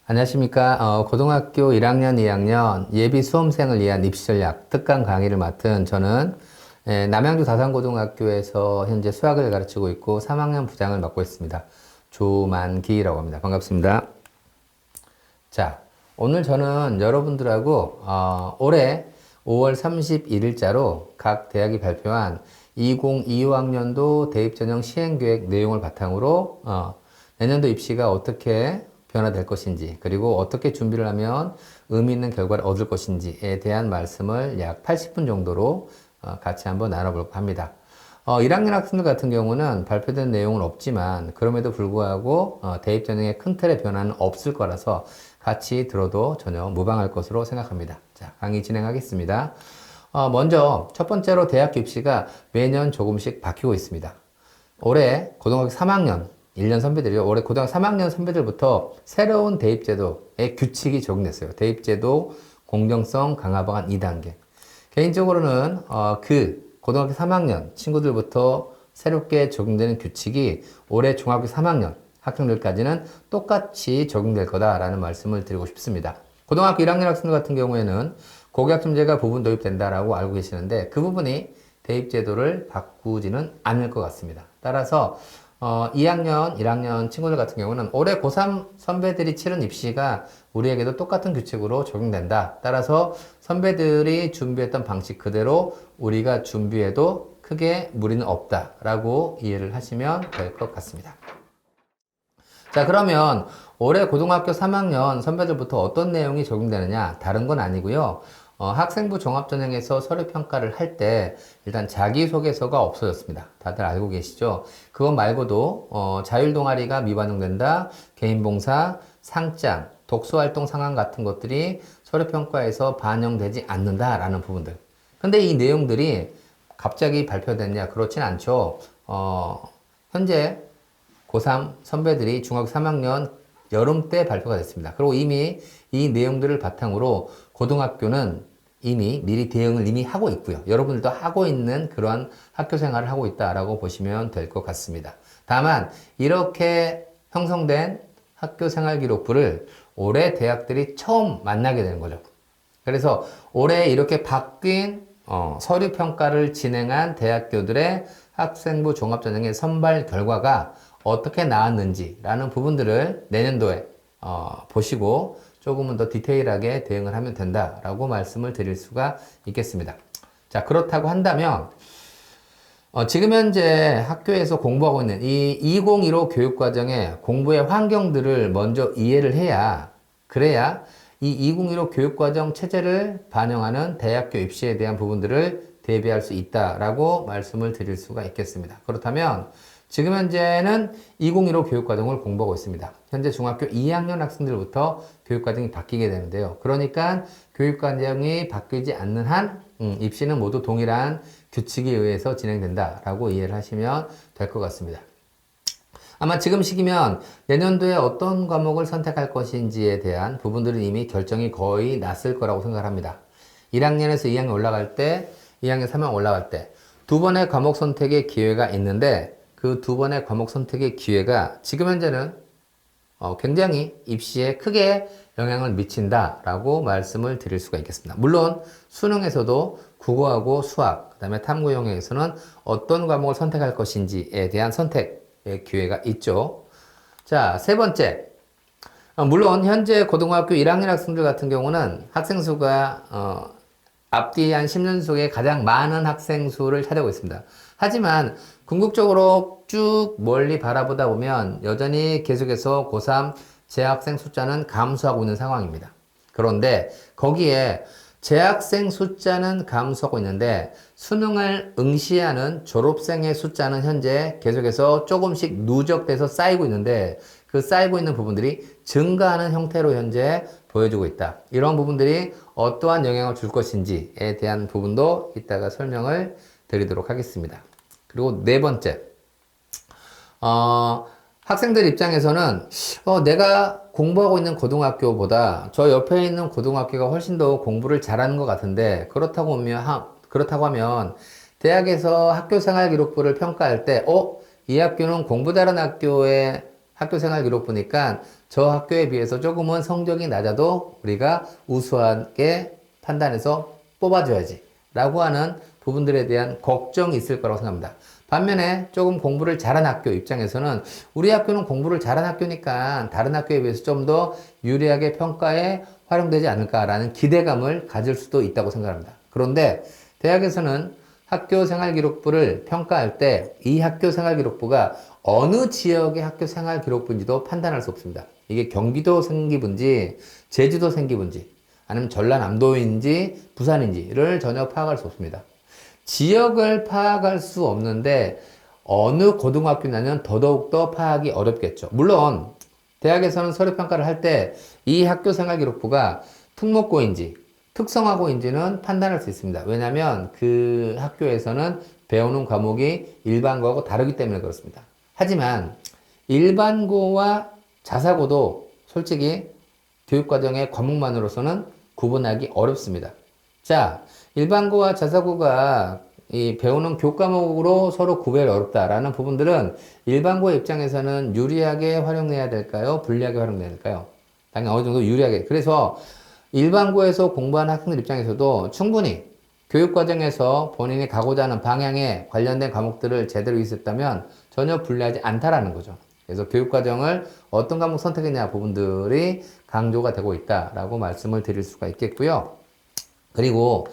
안녕하십니까. 고등학교 1학년, 2학년 예비 수험생을 위한 입시 전략 특강 강의를 맡은 저는 남양주 다산고등학교에서 현재 수학을 가르치고 있고 3학년 부장을 맡고 있습니다. 조만기라고 합니다. 반갑습니다. 자, 오늘 저는 여러분들하고 올해 5월 31일자로 각 대학이 발표한 2025학년도 대입전형 시행계획 내용을 바탕으로 내년도 입시가 어떻게 변화될 것인지, 그리고 어떻게 준비를 하면 의미 있는 결과를 얻을 것인지에 대한 말씀을 약 80분 정도로 같이 한번 나눠볼까 합니다. 1학년 학생들 같은 경우는 발표된 내용은 없지만 그럼에도 불구하고 대입 전형의 큰 틀의 변화는 없을 거라서 같이 들어도 전혀 무방할 것으로 생각합니다. 자, 강의 진행하겠습니다. 먼저 첫 번째로 대학교 입시가 매년 조금씩 바뀌고 있습니다. 올해 고등학교 3학년 1년 선배들이요. 올해 고등학교 3학년 선배들부터 새로운 대입제도의 규칙이 적용됐어요. 대입제도 공정성 강화 방안 2단계. 개인적으로는 고등학교 3학년 친구들부터 새롭게 적용되는 규칙이 올해 중학교 3학년 학생들까지는 똑같이 적용될 거다라는 말씀을 드리고 싶습니다. 고등학교 1학년 학생들 같은 경우에는 고교학점제가 부분 도입된다라고 알고 계시는데 그 부분이 대입제도를 바꾸지는 않을 것 같습니다. 따라서 2학년, 1학년 친구들 같은 경우는 올해 고3 선배들이 치른 입시가 우리에게도 똑같은 규칙으로 적용된다. 따라서 선배들이 준비했던 방식 그대로 우리가 준비해도 크게 무리는 없다라고 이해를 하시면 될 것 같습니다. 자, 그러면 올해 고등학교 3학년 선배들부터 어떤 내용이 적용되느냐? 다른 건 아니고요. 학생부 종합전형에서 서류평가를 할 때 일단 자기소개서가 없어졌습니다. 다들 알고 계시죠? 그것 말고도 자율동아리가 미반영된다, 개인봉사, 상장, 독서활동 상황 같은 것들이 서류평가에서 반영되지 않는다라는 부분들. 근데 이 내용들이 갑자기 발표됐냐? 그렇진 않죠. 현재 고3 선배들이 중학교 3학년 여름 때 발표가 됐습니다. 그리고 이미 이 내용들을 바탕으로 고등학교는 이미 미리 대응을 이미 하고 있고요. 여러분들도 하고 있는 그러한 학교 생활을 하고 있다라고 보시면 될 것 같습니다. 다만 이렇게 형성된 학교 생활 기록부를 올해 대학들이 처음 만나게 되는 거죠. 그래서 올해 이렇게 바뀐 서류 평가를 진행한 대학교들의 학생부 종합전형의 선발 결과가 어떻게 나왔는지라는 부분들을 내년도에 보시고 조금은 더 디테일하게 대응을 하면 된다라고 말씀을 드릴 수가 있겠습니다. 자, 그렇다고 한다면 지금 현재 학교에서 공부하고 있는 이 2015 교육과정의 공부의 환경들을 먼저 이해를 해야, 그래야 이 2015 교육과정 체제를 반영하는 대학교 입시에 대한 부분들을 대비할 수 있다라고 말씀을 드릴 수가 있겠습니다. 그렇다면 지금 현재는 2015 교육과정을 공부하고 있습니다. 현재 중학교 2학년 학생들부터 교육과정이 바뀌게 되는데요. 그러니까 교육과정이 바뀌지 않는 한 입시는 모두 동일한 규칙에 의해서 진행된다라고 이해를 하시면 될 것 같습니다. 아마 지금 시기면 내년도에 어떤 과목을 선택할 것인지에 대한 부분들은 이미 결정이 거의 났을 거라고 생각합니다. 1학년에서 2학년 올라갈 때, 2학년 3학년 올라갈 때 두 번의 과목 선택의 기회가 있는데 그 두 번의 과목 선택의 기회가 지금 현재는 굉장히 입시에 크게 영향을 미친다라고 말씀을 드릴 수가 있겠습니다. 물론 수능에서도 국어하고 수학, 그 다음에 탐구 영역에서는 어떤 과목을 선택할 것인지에 대한 선택의 기회가 있죠. 자, 세 번째. 물론 현재 고등학교 1학년 학생들 같은 경우는 학생 수가 앞뒤 한 10년 속에 가장 많은 학생 수를 차지하고 있습니다. 하지만 궁극적으로 쭉 멀리 바라보다 보면 여전히 계속해서 고3 재학생 숫자는 감소하고 있는 상황입니다. 그런데 거기에 재학생 숫자는 감소하고 있는데 수능을 응시하는 졸업생의 숫자는 현재 계속해서 조금씩 누적돼서 쌓이고 있는데 그 쌓이고 있는 부분들이 증가하는 형태로 현재 보여주고 있다. 이런 부분들이 어떠한 영향을 줄 것인지에 대한 부분도 이따가 설명을 드리도록 하겠습니다. 그리고 네 번째, 학생들 입장에서는 내가 공부하고 있는 고등학교보다 저 옆에 있는 고등학교가 훨씬 더 공부를 잘하는 것 같은데 그렇다고 하면 대학에서 학교 생활 기록부를 평가할 때 이 학교는 공부 잘하는 학교에 학교 생활 기록 보니까 저 학교에 비해서 조금은 성적이 낮아도 우리가 우수하게 판단해서 뽑아줘야지 라고 하는 부분들에 대한 걱정이 있을 거라고 생각합니다. 반면에 조금 공부를 잘한 학교 입장에서는 우리 학교는 공부를 잘한 학교니까 다른 학교에 비해서 좀 더 유리하게 평가에 활용되지 않을까라는 기대감을 가질 수도 있다고 생각합니다. 그런데 대학에서는 학교 생활기록부를 평가할 때 이 학교 생활기록부가 어느 지역의 학교 생활기록부인지도 판단할 수 없습니다. 이게 경기도 생기부인지 제주도 생기부인지 아니면 전라남도인지 부산인지를 전혀 파악할 수 없습니다. 지역을 파악할 수 없는데 어느 고등학교냐면 더더욱더 파악이 어렵겠죠. 물론 대학에서는 서류평가를 할 때 이 학교 생활기록부가 특목고인지 특성화고인지는 판단할 수 있습니다. 왜냐하면 그 학교에서는 배우는 과목이 일반고하고 다르기 때문에 그렇습니다. 하지만 일반고와 자사고도 솔직히 교육과정의 과목만으로서는 구분하기 어렵습니다. 자, 일반고와 자사고가 이 배우는 교과목으로 서로 구별이 어렵다라는 부분들은 일반고의 입장에서는 유리하게 활용해야 될까요? 불리하게 활용해야 될까요? 당연히 어느 정도 유리하게. 그래서 일반고에서 공부하는 학생들 입장에서도 충분히 교육과정에서 본인이 가고자 하는 방향에 관련된 과목들을 제대로 있었다면 전혀 불리하지 않다라는 거죠. 그래서 교육과정을 어떤 과목 선택했냐 부분들이 강조가 되고 있다라고 말씀을 드릴 수가 있겠고요. 그리고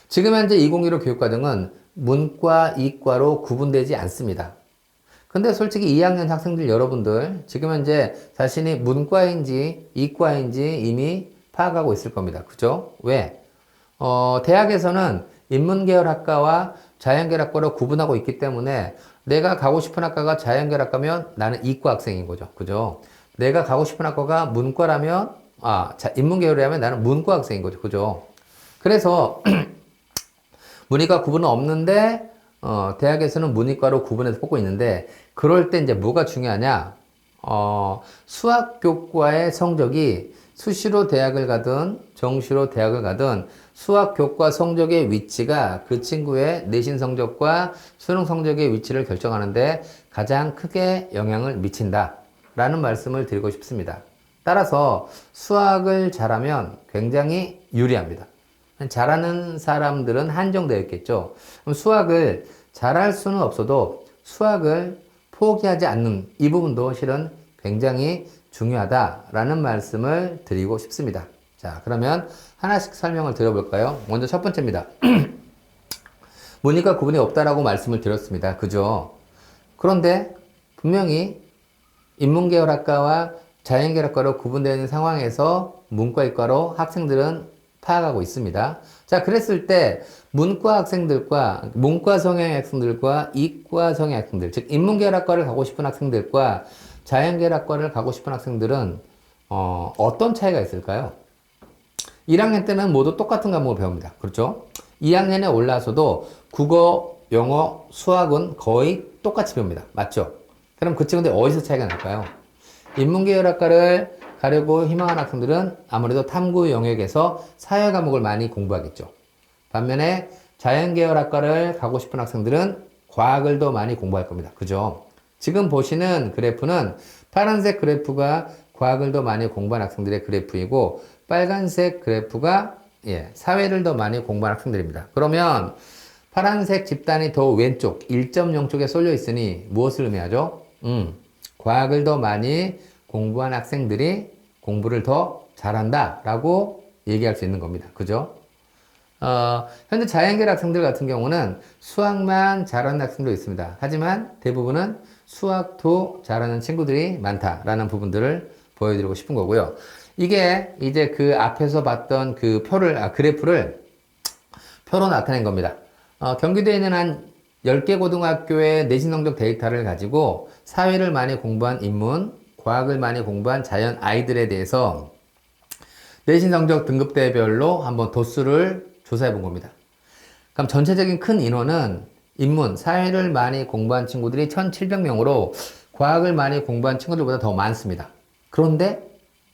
지금 현재 2015 교육과정은 문과, 이과로 구분되지 않습니다. 근데 솔직히 2학년 학생들 여러분들 지금 현재 자신이 문과인지 이과인지 이미 파악하고 있을 겁니다. 그죠? 왜? 대학에서는 인문계열학과와 자연계열학과로 구분하고 있기 때문에 내가 가고 싶은 학과가 자연계열학과면 나는 이과 학생인 거죠. 그죠? 내가 가고 싶은 학과가 문과라면, 인문계열이라면 나는 문과 학생인 거죠. 그죠? 그래서 문이과 구분은 없는데 대학에서는 문이과로 구분해서 뽑고 있는데 그럴 때 이제 뭐가 중요하냐? 수학교과의 성적이 수시로 대학을 가든 정시로 대학을 가든 수학교과 성적의 위치가 그 친구의 내신 성적과 수능 성적의 위치를 결정하는데 가장 크게 영향을 미친다 라는 말씀을 드리고 싶습니다. 따라서 수학을 잘하면 굉장히 유리합니다. 잘하는 사람들은 한정되어 있겠죠. 그럼 수학을 잘할 수는 없어도 수학을 포기하지 않는 이 부분도 실은 굉장히 중요하다라는 말씀을 드리고 싶습니다. 자, 그러면 하나씩 설명을 드려볼까요? 먼저 첫 번째입니다. 문이과 구분이 없다라고 말씀을 드렸습니다. 그죠? 그런데 분명히 인문계열학과와 자연계열학과로 구분되는 상황에서 문과이과로 학생들은 파악하고 있습니다. 자, 그랬을 때 문과 학생들과 문과 성향의 학생들과 이과 성향의 학생들, 즉 인문계열학과를 가고 싶은 학생들과 자연계열학과를 가고 싶은 학생들은 어떤 차이가 있을까요? 1학년 때는 모두 똑같은 과목을 배웁니다. 그렇죠? 2학년에 올라서도 국어, 영어, 수학은 거의 똑같이 배웁니다. 맞죠? 그럼 그 친구들 어디서 차이가 날까요? 인문계열학과를 가려고 희망하는 학생들은 아무래도 탐구 영역에서 사회 과목을 많이 공부하겠죠. 반면에 자연계열학과를 가고 싶은 학생들은 과학을 더 많이 공부할 겁니다. 그죠? 지금 보시는 그래프는 파란색 그래프가 과학을 더 많이 공부한 학생들의 그래프이고 빨간색 그래프가 사회를 더 많이 공부한 학생들입니다. 그러면 파란색 집단이 더 왼쪽 1.0 쪽에 쏠려 있으니 무엇을 의미하죠? 과학을 더 많이 공부한 학생들이 공부를 더 잘한다 라고 얘기할 수 있는 겁니다. 그죠? 현재 자연계열 학생들 같은 경우는 수학만 잘하는 학생도 있습니다. 하지만 대부분은 수학도 잘하는 친구들이 많다라는 부분들을 보여드리고 싶은 거고요. 이게 이제 그 앞에서 봤던 그 그래프를 표로 나타낸 겁니다. 경기도에 있는 한 10개 고등학교의 내신 성적 데이터를 가지고 사회를 많이 공부한 인문, 과학을 많이 공부한 자연 아이들에 대해서 내신 성적 등급대별로 한번 도수를 조사해 본 겁니다. 그럼 전체적인 큰 인원은 인문, 사회를 많이 공부한 친구들이 1,700명으로 과학을 많이 공부한 친구들보다 더 많습니다. 그런데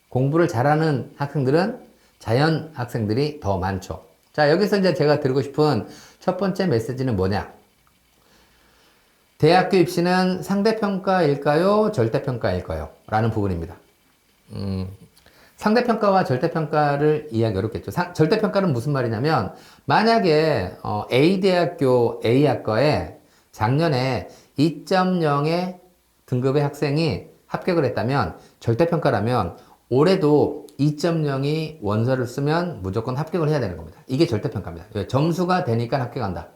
공부를 잘하는 학생들은 자연 학생들이 더 많죠. 자, 여기서 이제 제가 드리고 싶은 첫 번째 메시지는 뭐냐? 대학교 입시는 상대평가일까요? 절대평가일까요? 라는 부분입니다. 상대평가와 절대평가를 이해하기 어렵겠죠. 절대평가는 무슨 말이냐면, 만약에 A 대학교 A학과에 작년에 2.0의 등급의 학생이 합격을 했다면, 절대평가라면 올해도 2.0이 원서를 쓰면 무조건 합격을 해야 되는 겁니다. 이게 절대평가입니다. 왜? 점수가 되니까 합격한다.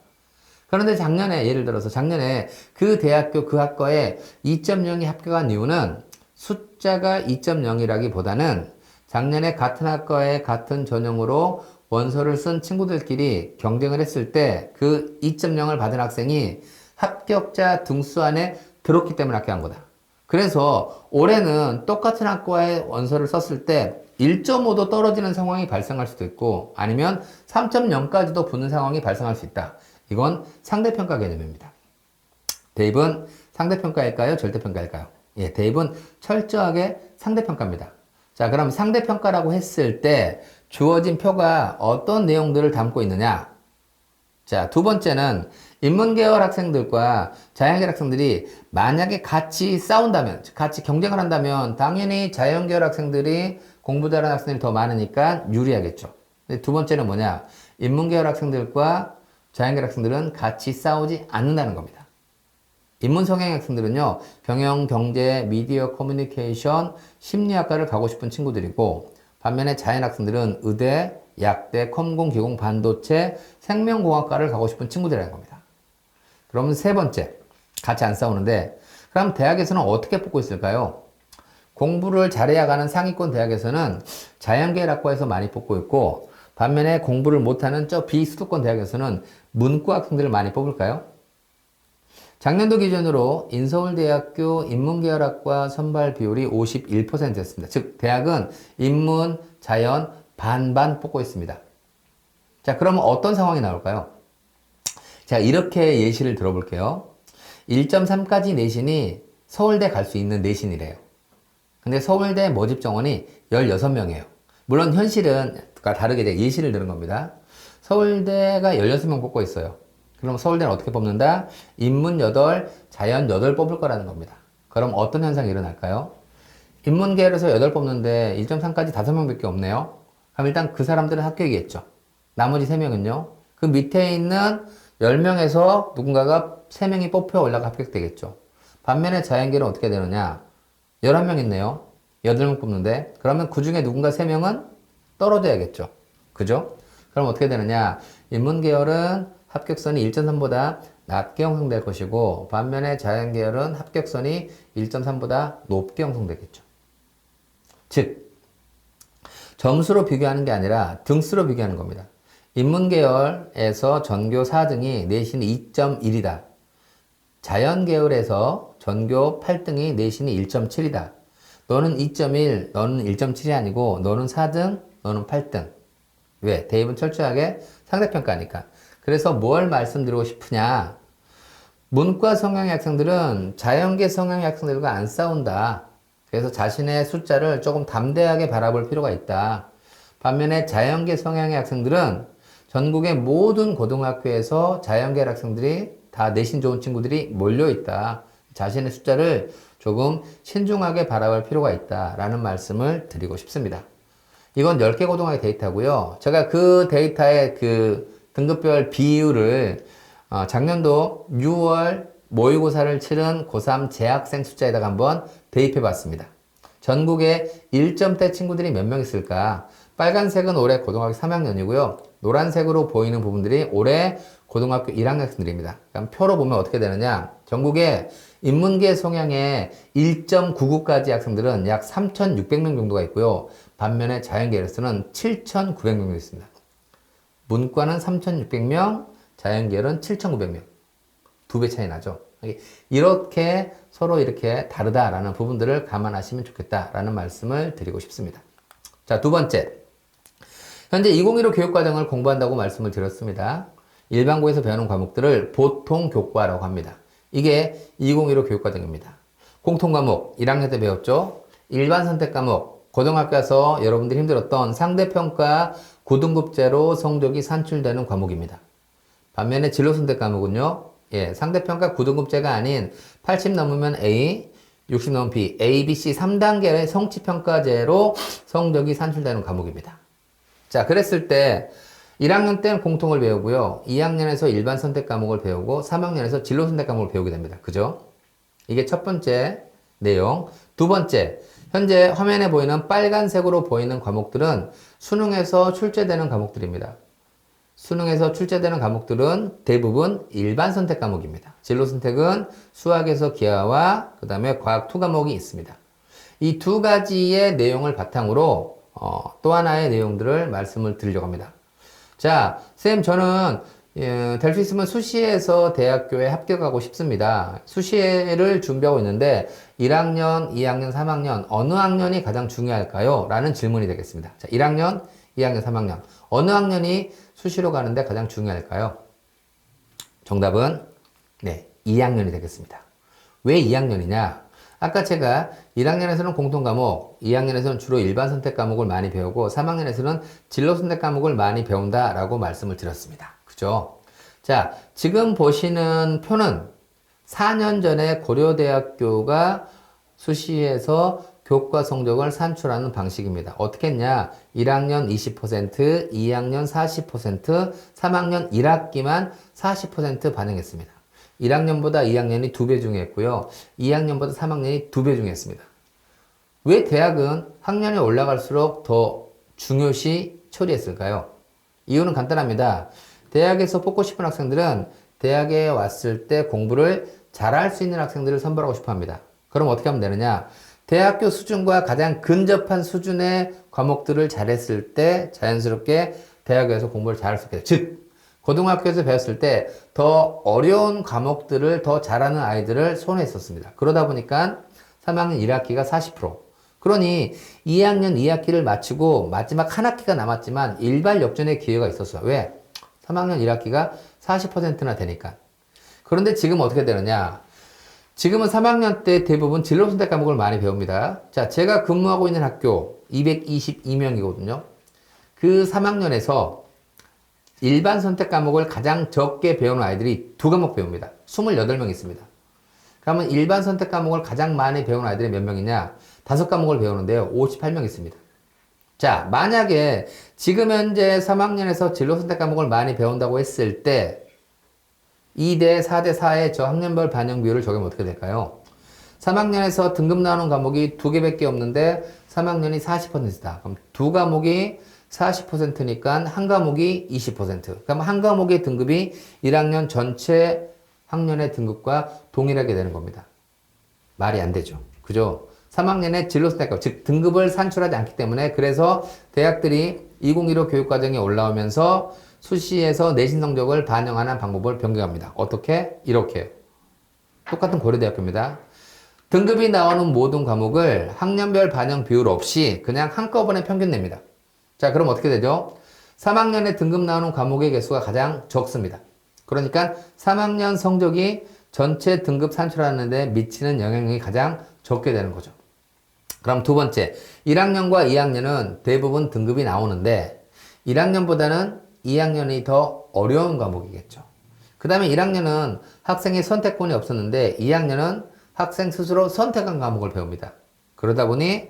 그런데 작년에, 예를 들어서 작년에 그 대학교 그 학과에 2.0이 합격한 이유는 숫자가 2.0이라기보다는 작년에 같은 학과에 같은 전형으로 원서를 쓴 친구들끼리 경쟁을 했을 때 그 2.0을 받은 학생이 합격자 등수 안에 들었기 때문에 합격한 거다. 그래서 올해는 똑같은 학과에 원서를 썼을 때 1.5도 떨어지는 상황이 발생할 수도 있고 아니면 3.0까지도 붙는 상황이 발생할 수 있다. 이건 상대평가 개념입니다. 대입은 상대평가일까요? 절대평가일까요? 예, 대입은 철저하게 상대평가입니다. 자, 그럼 상대평가라고 했을 때 주어진 표가 어떤 내용들을 담고 있느냐? 자, 두 번째는 인문계열 학생들과 자연계열 학생들이 만약에 같이 싸운다면, 같이 경쟁을 한다면 당연히 자연계열 학생들이 공부 잘하는 학생들이 더 많으니까 유리하겠죠. 근데 두 번째는 뭐냐? 인문계열 학생들과 자연계열 학생들은 같이 싸우지 않는다는 겁니다. 인문 성향 학생들은요, 경영, 경제, 미디어, 커뮤니케이션, 심리학과를 가고 싶은 친구들이고, 반면에 자연 학생들은 의대, 약대, 컴공, 기공, 반도체, 생명공학과를 가고 싶은 친구들이라는 겁니다. 그러면 세 번째, 같이 안 싸우는데, 그럼 대학에서는 어떻게 뽑고 있을까요? 공부를 잘해야 가는 상위권 대학에서는 자연계열 학과에서 많이 뽑고 있고, 반면에 공부를 못하는 저 비수도권 대학에서는 문과 학생들을 많이 뽑을까요? 작년도 기준으로 인서울대학교 인문계열학과 선발 비율이 51%였습니다. 즉 대학은 인문, 자연 반반 뽑고 있습니다. 자, 그러면 어떤 상황이 나올까요? 자, 이렇게 예시를 들어볼게요. 1.3까지 내신이 서울대 갈 수 있는 내신이래요. 근데 서울대 모집 정원이 16명이에요. 물론 현실은 다르게 제가 예시를 들은 겁니다. 서울대가 16명 뽑고 있어요. 그럼 서울대는 어떻게 뽑는다? 인문 8, 자연 8 뽑을 거라는 겁니다. 그럼 어떤 현상이 일어날까요? 인문계열에서 8 뽑는데 1.3까지 5명밖에 없네요. 그럼 일단 그 사람들은 합격이겠죠. 나머지 3명은요? 그 밑에 있는 10명에서 누군가가 3명이 뽑혀 올라가 합격되겠죠. 반면에 자연계열은 어떻게 되느냐? 11명 있네요. 8명 뽑는데 그러면 그 중에 누군가 3명은 떨어져야겠죠. 그죠? 그럼 어떻게 되느냐? 인문계열은 합격선이 1.3보다 낮게 형성될 것이고 반면에 자연계열은 합격선이 1.3보다 높게 형성되겠죠. 즉 점수로 비교하는 게 아니라 등수로 비교하는 겁니다. 인문계열에서 전교 4등이 내신이 2.1이다. 자연계열에서 전교 8등이 내신이 1.7이다. 너는 2.1, 너는 1.7이 아니고 너는 4등, 너는 8등. 왜? 대입은 철저하게 상대평가니까. 그래서 뭘 말씀드리고 싶으냐? 문과 성향의 학생들은 자연계 성향의 학생들과 안 싸운다. 그래서 자신의 숫자를 조금 담대하게 바라볼 필요가 있다. 반면에 자연계 성향의 학생들은 전국의 모든 고등학교에서 자연계 학생들이 다 내신 좋은 친구들이 몰려있다. 자신의 숫자를 조금 신중하게 바라볼 필요가 있다라는 말씀을 드리고 싶습니다. 이건 10개 고등학교 데이터고요. 제가 그 데이터의 그 등급별 비율을 작년도 6월 모의고사를 치른 고3 재학생 숫자에다가 한번 대입해 봤습니다. 전국에 1점대 친구들이 몇 명 있을까? 빨간색은 올해 고등학교 3학년이고요. 노란색으로 보이는 부분들이 올해 고등학교 1학년 학생들입니다. 그럼 표로 보면 어떻게 되느냐? 전국에 인문계 성향의 1.99까지 학생들은 약 3,600명 정도가 있고요. 반면에 자연계열에서는 7,900명 정도 있습니다. 문과는 3,600명, 자연계열은 7,900명. 2배 차이 나죠. 이렇게 서로 이렇게 다르다라는 부분들을 감안하시면 좋겠다라는 말씀을 드리고 싶습니다. 자, 두 번째. 현재 2015 교육과정을 공부한다고 말씀을 드렸습니다. 일반고에서 배우는 과목들을 보통 교과라고 합니다. 이게 2015 교육과정입니다. 공통과목 1학년 때 배웠죠. 일반 선택 과목 고등학교에서 여러분들이 힘들었던 상대평가 9등급제로 성적이 산출되는 과목입니다. 반면에 진로 선택 과목은요. 예, 상대평가 9등급제가 아닌 80 넘으면 A, 60 넘으면 B, A, B, C 3단계의 성취평가제로 성적이 산출되는 과목입니다. 자, 그랬을 때 1학년 때는 공통을 배우고요. 2학년에서 일반 선택 과목을 배우고 3학년에서 진로 선택 과목을 배우게 됩니다. 그죠? 이게 첫 번째 내용. 두 번째, 현재 화면에 보이는 빨간색으로 보이는 과목들은 수능에서 출제되는 과목들입니다. 수능에서 출제되는 과목들은 대부분 일반 선택 과목입니다. 진로 선택은 수학에서 기하와 그 다음에 과학 2 과목이 있습니다. 이 두 가지의 내용을 바탕으로 또 하나의 내용들을 말씀을 드리려고 합니다. 자, 쌤, 저는 될 수 있으면 수시에서 대학교에 합격하고 싶습니다. 수시를 준비하고 있는데 1학년, 2학년, 3학년 어느 학년이 가장 중요할까요? 라는 질문이 되겠습니다. 자, 1학년, 2학년, 3학년 어느 학년이 수시로 가는데 가장 중요할까요? 정답은 네, 2학년이 되겠습니다. 왜 2학년이냐? 아까 제가 1학년에서는 공통 과목, 2학년에서는 주로 일반 선택 과목을 많이 배우고 3학년에서는 진로 선택 과목을 많이 배운다라고 말씀을 드렸습니다. 그죠? 자, 지금 보시는 표는 4년 전에 고려대학교가 수시에서 교과 성적을 산출하는 방식입니다. 어떻게 했냐? 1학년 20%, 2학년 40%, 3학년 1학기만 40% 반영했습니다. 1학년보다 2학년이 2배 중요했고요. 2학년보다 3학년이 2배 중요했습니다. 왜 대학은 학년이 올라갈수록 더 중요시 처리했을까요? 이유는 간단합니다. 대학에서 뽑고 싶은 학생들은 대학에 왔을 때 공부를 잘할 수 있는 학생들을 선발하고 싶어 합니다. 그럼 어떻게 하면 되느냐? 대학교 수준과 가장 근접한 수준의 과목들을 잘했을 때 자연스럽게 대학에서 공부를 잘할 수 있게 돼요. 즉, 고등학교에서 배웠을 때 더 어려운 과목들을 더 잘하는 아이들을 손해했었습니다. 그러다 보니까 3학년 1학기가 40%. 그러니 2학년 2학기를 마치고 마지막 한 학기가 남았지만 일발 역전의 기회가 있었어요. 왜? 3학년 1학기가 40%나 되니까. 그런데 지금 어떻게 되느냐? 지금은 3학년 때 대부분 진로 선택 과목을 많이 배웁니다. 자, 제가 근무하고 있는 학교 222명이거든요. 그 3학년에서 일반 선택 과목을 가장 적게 배우는 아이들이 2과목 배웁니다. 28명 있습니다. 그러면 일반 선택 과목을 가장 많이 배우는 아이들이 몇 명이냐? 5과목을 배우는데요. 58명 있습니다. 자, 만약에 지금 현재 3학년에서 진로 선택 과목을 많이 배운다고 했을 때 2대 4대 4의 저 학년별 반영 비율을 적으면 어떻게 될까요? 3학년에서 등급 나오는 과목이 2개밖에 없는데 3학년이 40%다. 그럼 2과목이 40%니까 한 과목이 20%. 그럼 한 과목의 등급이 1학년 전체 학년의 등급과 동일하게 되는 겁니다. 말이 안 되죠. 그죠? 3학년에 진로 선택 과목, 즉 등급을 산출하지 않기 때문에 그래서 대학들이 2015 교육과정에 올라오면서 수시에서 내신 성적을 반영하는 방법을 변경합니다. 어떻게? 이렇게. 똑같은 고려대학교입니다. 등급이 나오는 모든 과목을 학년별 반영 비율 없이 그냥 한꺼번에 평균 냅니다. 자, 그럼 어떻게 되죠? 3학년에 등급 나오는 과목의 개수가 가장 적습니다. 그러니까 3학년 성적이 전체 등급 산출하는 데 미치는 영향력이 가장 적게 되는 거죠. 그럼 두 번째, 1학년과 2학년은 대부분 등급이 나오는데 1학년보다는 2학년이 더 어려운 과목이겠죠. 그 다음에 1학년은 학생의 선택권이 없었는데 2학년은 학생 스스로 선택한 과목을 배웁니다. 그러다 보니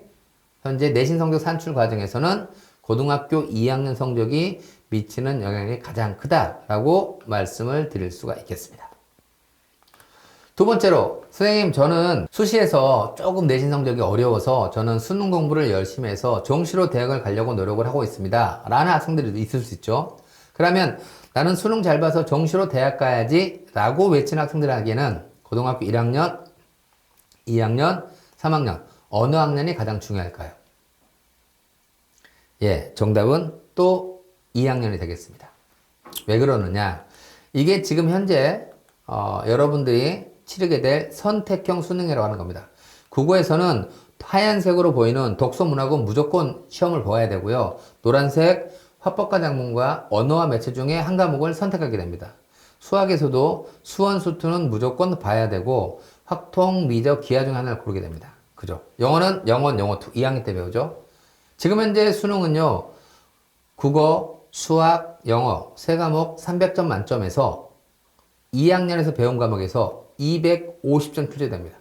현재 내신 성적 산출 과정에서는 고등학교 2학년 성적이 미치는 영향이 가장 크다라고 말씀을 드릴 수가 있겠습니다. 두 번째로, 선생님, 저는 수시에서 조금 내신 성적이 어려워서 저는 수능 공부를 열심히 해서 정시로 대학을 가려고 노력을 하고 있습니다. 라는 학생들이 있을 수 있죠. 그러면 나는 수능 잘 봐서 정시로 대학 가야지 라고 외치는 학생들에게는 고등학교 1학년, 2학년, 3학년 어느 학년이 가장 중요할까요? 예, 정답은 또 2학년이 되겠습니다. 왜 그러느냐? 이게 지금 현재 여러분들이 치르게 될 선택형 수능이라고 하는 겁니다. 국어에서는 하얀색으로 보이는 독서문학은 무조건 시험을 봐야 되고요. 노란색 화법과 작문과 언어와 매체 중에 한 과목을 선택하게 됩니다. 수학에서도 수원, 수투는 무조건 봐야 되고 확통, 미적, 기하 중 하나를 고르게 됩니다. 그죠? 영어는 영어 2, 2학년 때 배우죠. 지금 현재 수능은요, 국어, 수학, 영어 세 과목 300점 만점에서 2학년에서 배운 과목에서 250점 출제됩니다.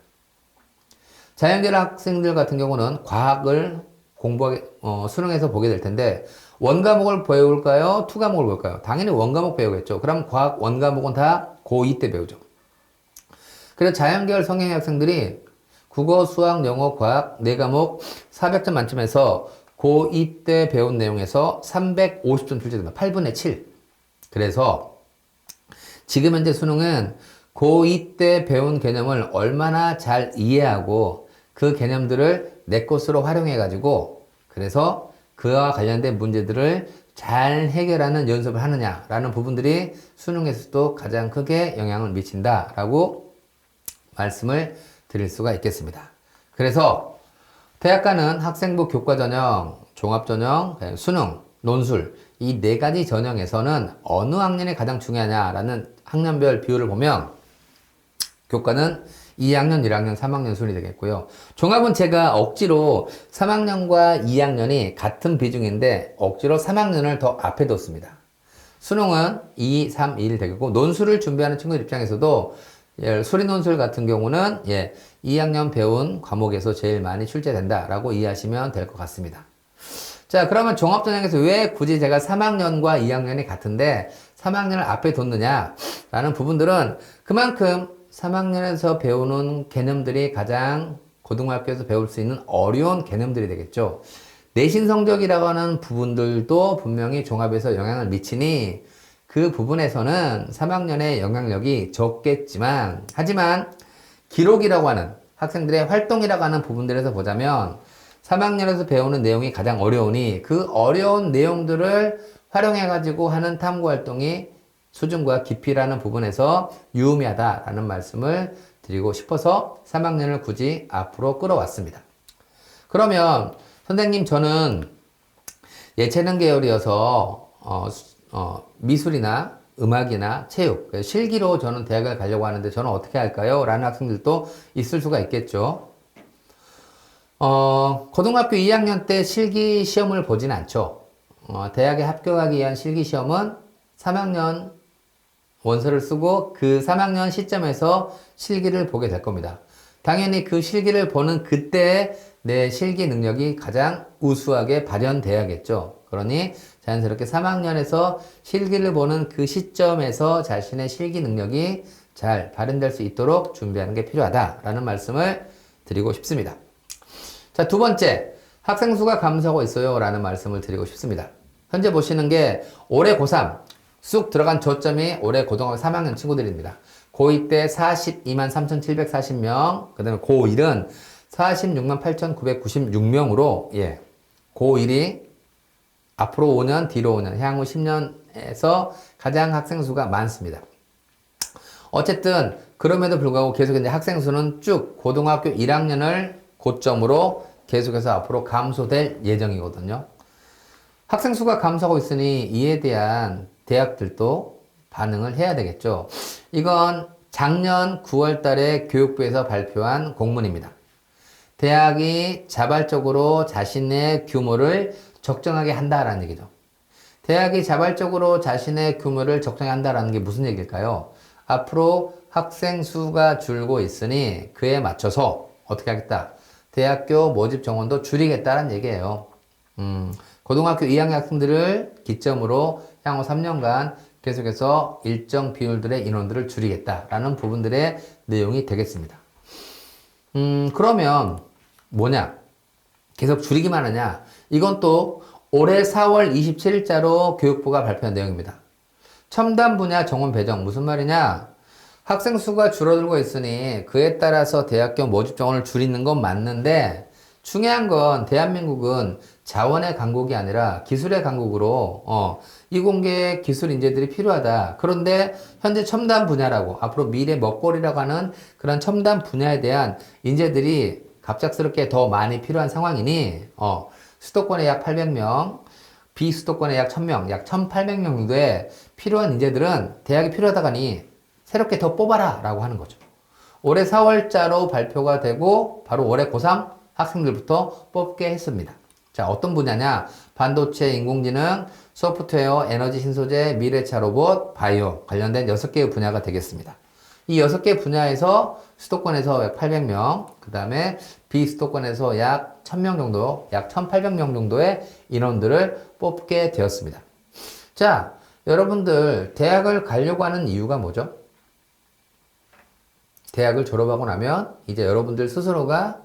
자연계열 학생들 같은 경우는 과학을 수능에서 보게 될 텐데, 원과목을 배울까요? 투과목을 배울까요? 당연히 원과목 배우겠죠. 그럼 과학 원과목은 다 고2 때 배우죠. 그래서 자연계열 성향의 학생들이 국어, 수학, 영어, 과학 4과목 400점 만점에서 고2 때 배운 내용에서 350점 출제됩니다. 8분의 7. 그래서 지금 현재 수능은 고2 때 배운 개념을 얼마나 잘 이해하고 그 개념들을 내 것으로 활용해가지고 그래서 그와 관련된 문제들을 잘 해결하는 연습을 하느냐라는 부분들이 수능에서도 가장 크게 영향을 미친다라고 말씀을 드릴 수가 있겠습니다. 그래서 대학 가는 학생부 교과전형, 종합전형, 수능, 논술 이 4가지 전형에서는 어느 학년이 가장 중요하냐라는 학년별 비율을 보면 교과는 2학년, 1학년, 3학년 순이 되겠고요. 종합은 제가 억지로 3학년과 2학년이 같은 비중인데 억지로 3학년을 더 앞에 뒀습니다. 수능은 2, 3, 1 되겠고 논술을 준비하는 친구들 입장에서도 수리논술 같은 경우는 2학년 배운 과목에서 제일 많이 출제된다라고 이해하시면 될 것 같습니다. 자, 그러면 종합전형에서 왜 굳이 제가 3학년과 2학년이 같은데 3학년을 앞에 뒀느냐라는 부분들은 그만큼 3학년에서 배우는 개념들이 가장 고등학교에서 배울 수 있는 어려운 개념들이 되겠죠. 내신 성적이라고 하는 부분들도 분명히 종합에서 영향을 미치니 그 부분에서는 3학년의 영향력이 적겠지만 하지만 기록이라고 하는 학생들의 활동이라고 하는 부분들에서 보자면 3학년에서 배우는 내용이 가장 어려우니 그 어려운 내용들을 활용해가지고 하는 탐구활동이 수준과 깊이라는 부분에서 유의미하다라는 말씀을 드리고 싶어서 3학년을 굳이 앞으로 끌어왔습니다. 그러면 선생님 저는 예체능 계열이어서 미술이나 음악이나 체육, 실기로 저는 대학을 가려고 하는데 저는 어떻게 할까요? 라는 학생들도 있을 수가 있겠죠. 고등학교 2학년 때 실기 시험을 보진 않죠. 대학에 합격하기 위한 실기 시험은 3학년 원서를 쓰고 그 3학년 시점에서 실기를 보게 될 겁니다. 당연히 그 실기를 보는 그때 내 실기 능력이 가장 우수하게 발현돼야겠죠. 그러니 자연스럽게 3학년에서 실기를 보는 그 시점에서 자신의 실기 능력이 잘 발현될 수 있도록 준비하는 게 필요하다라는 말씀을 드리고 싶습니다. 자, 두 번째, 학생 수가 감소하고 있어요 라는 말씀을 드리고 싶습니다. 현재 보시는 게 올해 고3 쑥 들어간 저점이 올해 고등학교 3학년 친구들입니다. 고2 때 42만 3,740명, 그 다음에 고1은 46만 8,996명으로, 고1이 앞으로 5년, 뒤로 5년, 향후 10년에서 가장 학생 수가 많습니다. 어쨌든, 그럼에도 불구하고 계속 이제 학생 수는 쭉 고등학교 1학년을 고점으로 계속해서 앞으로 감소될 예정이거든요. 학생 수가 감소하고 있으니 이에 대한 대학들도 반응을 해야 되겠죠. 이건 작년 9월 달에 교육부에서 발표한 공문입니다. 대학이 자발적으로 자신의 규모를 적정하게 한다라는 얘기죠. 대학이 자발적으로 자신의 규모를 적정하게 한다라는 게 무슨 얘기일까요? 앞으로 학생 수가 줄고 있으니 그에 맞춰서 어떻게 하겠다? 대학교 모집 정원도 줄이겠다는 얘기예요. 고등학교 2학년 학생들을 기점으로 향후 3년간 계속해서 일정 비율들의 인원들을 줄이겠다라는 부분들의 내용이 되겠습니다. 그러면 뭐냐? 계속 줄이기만 하냐? 이건 또 올해 4월 27일자로 교육부가 발표한 내용입니다. 첨단 분야 정원 배정 무슨 말이냐? 학생 수가 줄어들고 있으니 그에 따라서 대학교 모집 정원을 줄이는 건 맞는데 중요한 건 대한민국은 자원의 강국이 아니라 기술의 강국으로 이공계 기술 인재들이 필요하다. 그런데 현재 첨단 분야라고 앞으로 미래 먹거리라고 하는 그런 첨단 분야에 대한 인재들이 갑작스럽게 더 많이 필요한 상황이니 수도권에 약 800명, 비수도권에 약 1000명, 약 1800명 정도의 필요한 인재들은 대학이 필요하다가니 새롭게 더 뽑아라 라고 하는 거죠. 올해 4월자로 발표가 되고 바로 올해 고3 학생들부터 뽑게 했습니다. 자, 어떤 분야냐? 반도체, 인공지능, 소프트웨어, 에너지 신소재, 미래차 로봇, 바이오 관련된 6개의 분야가 되겠습니다. 이 6개 분야에서 수도권에서 약 800명, 그 다음에 비수도권에서 약 1000명 정도, 약 1800명 정도의 인원들을 뽑게 되었습니다. 자, 여러분들 대학을 가려고 하는 이유가 뭐죠? 대학을 졸업하고 나면 이제 여러분들 스스로가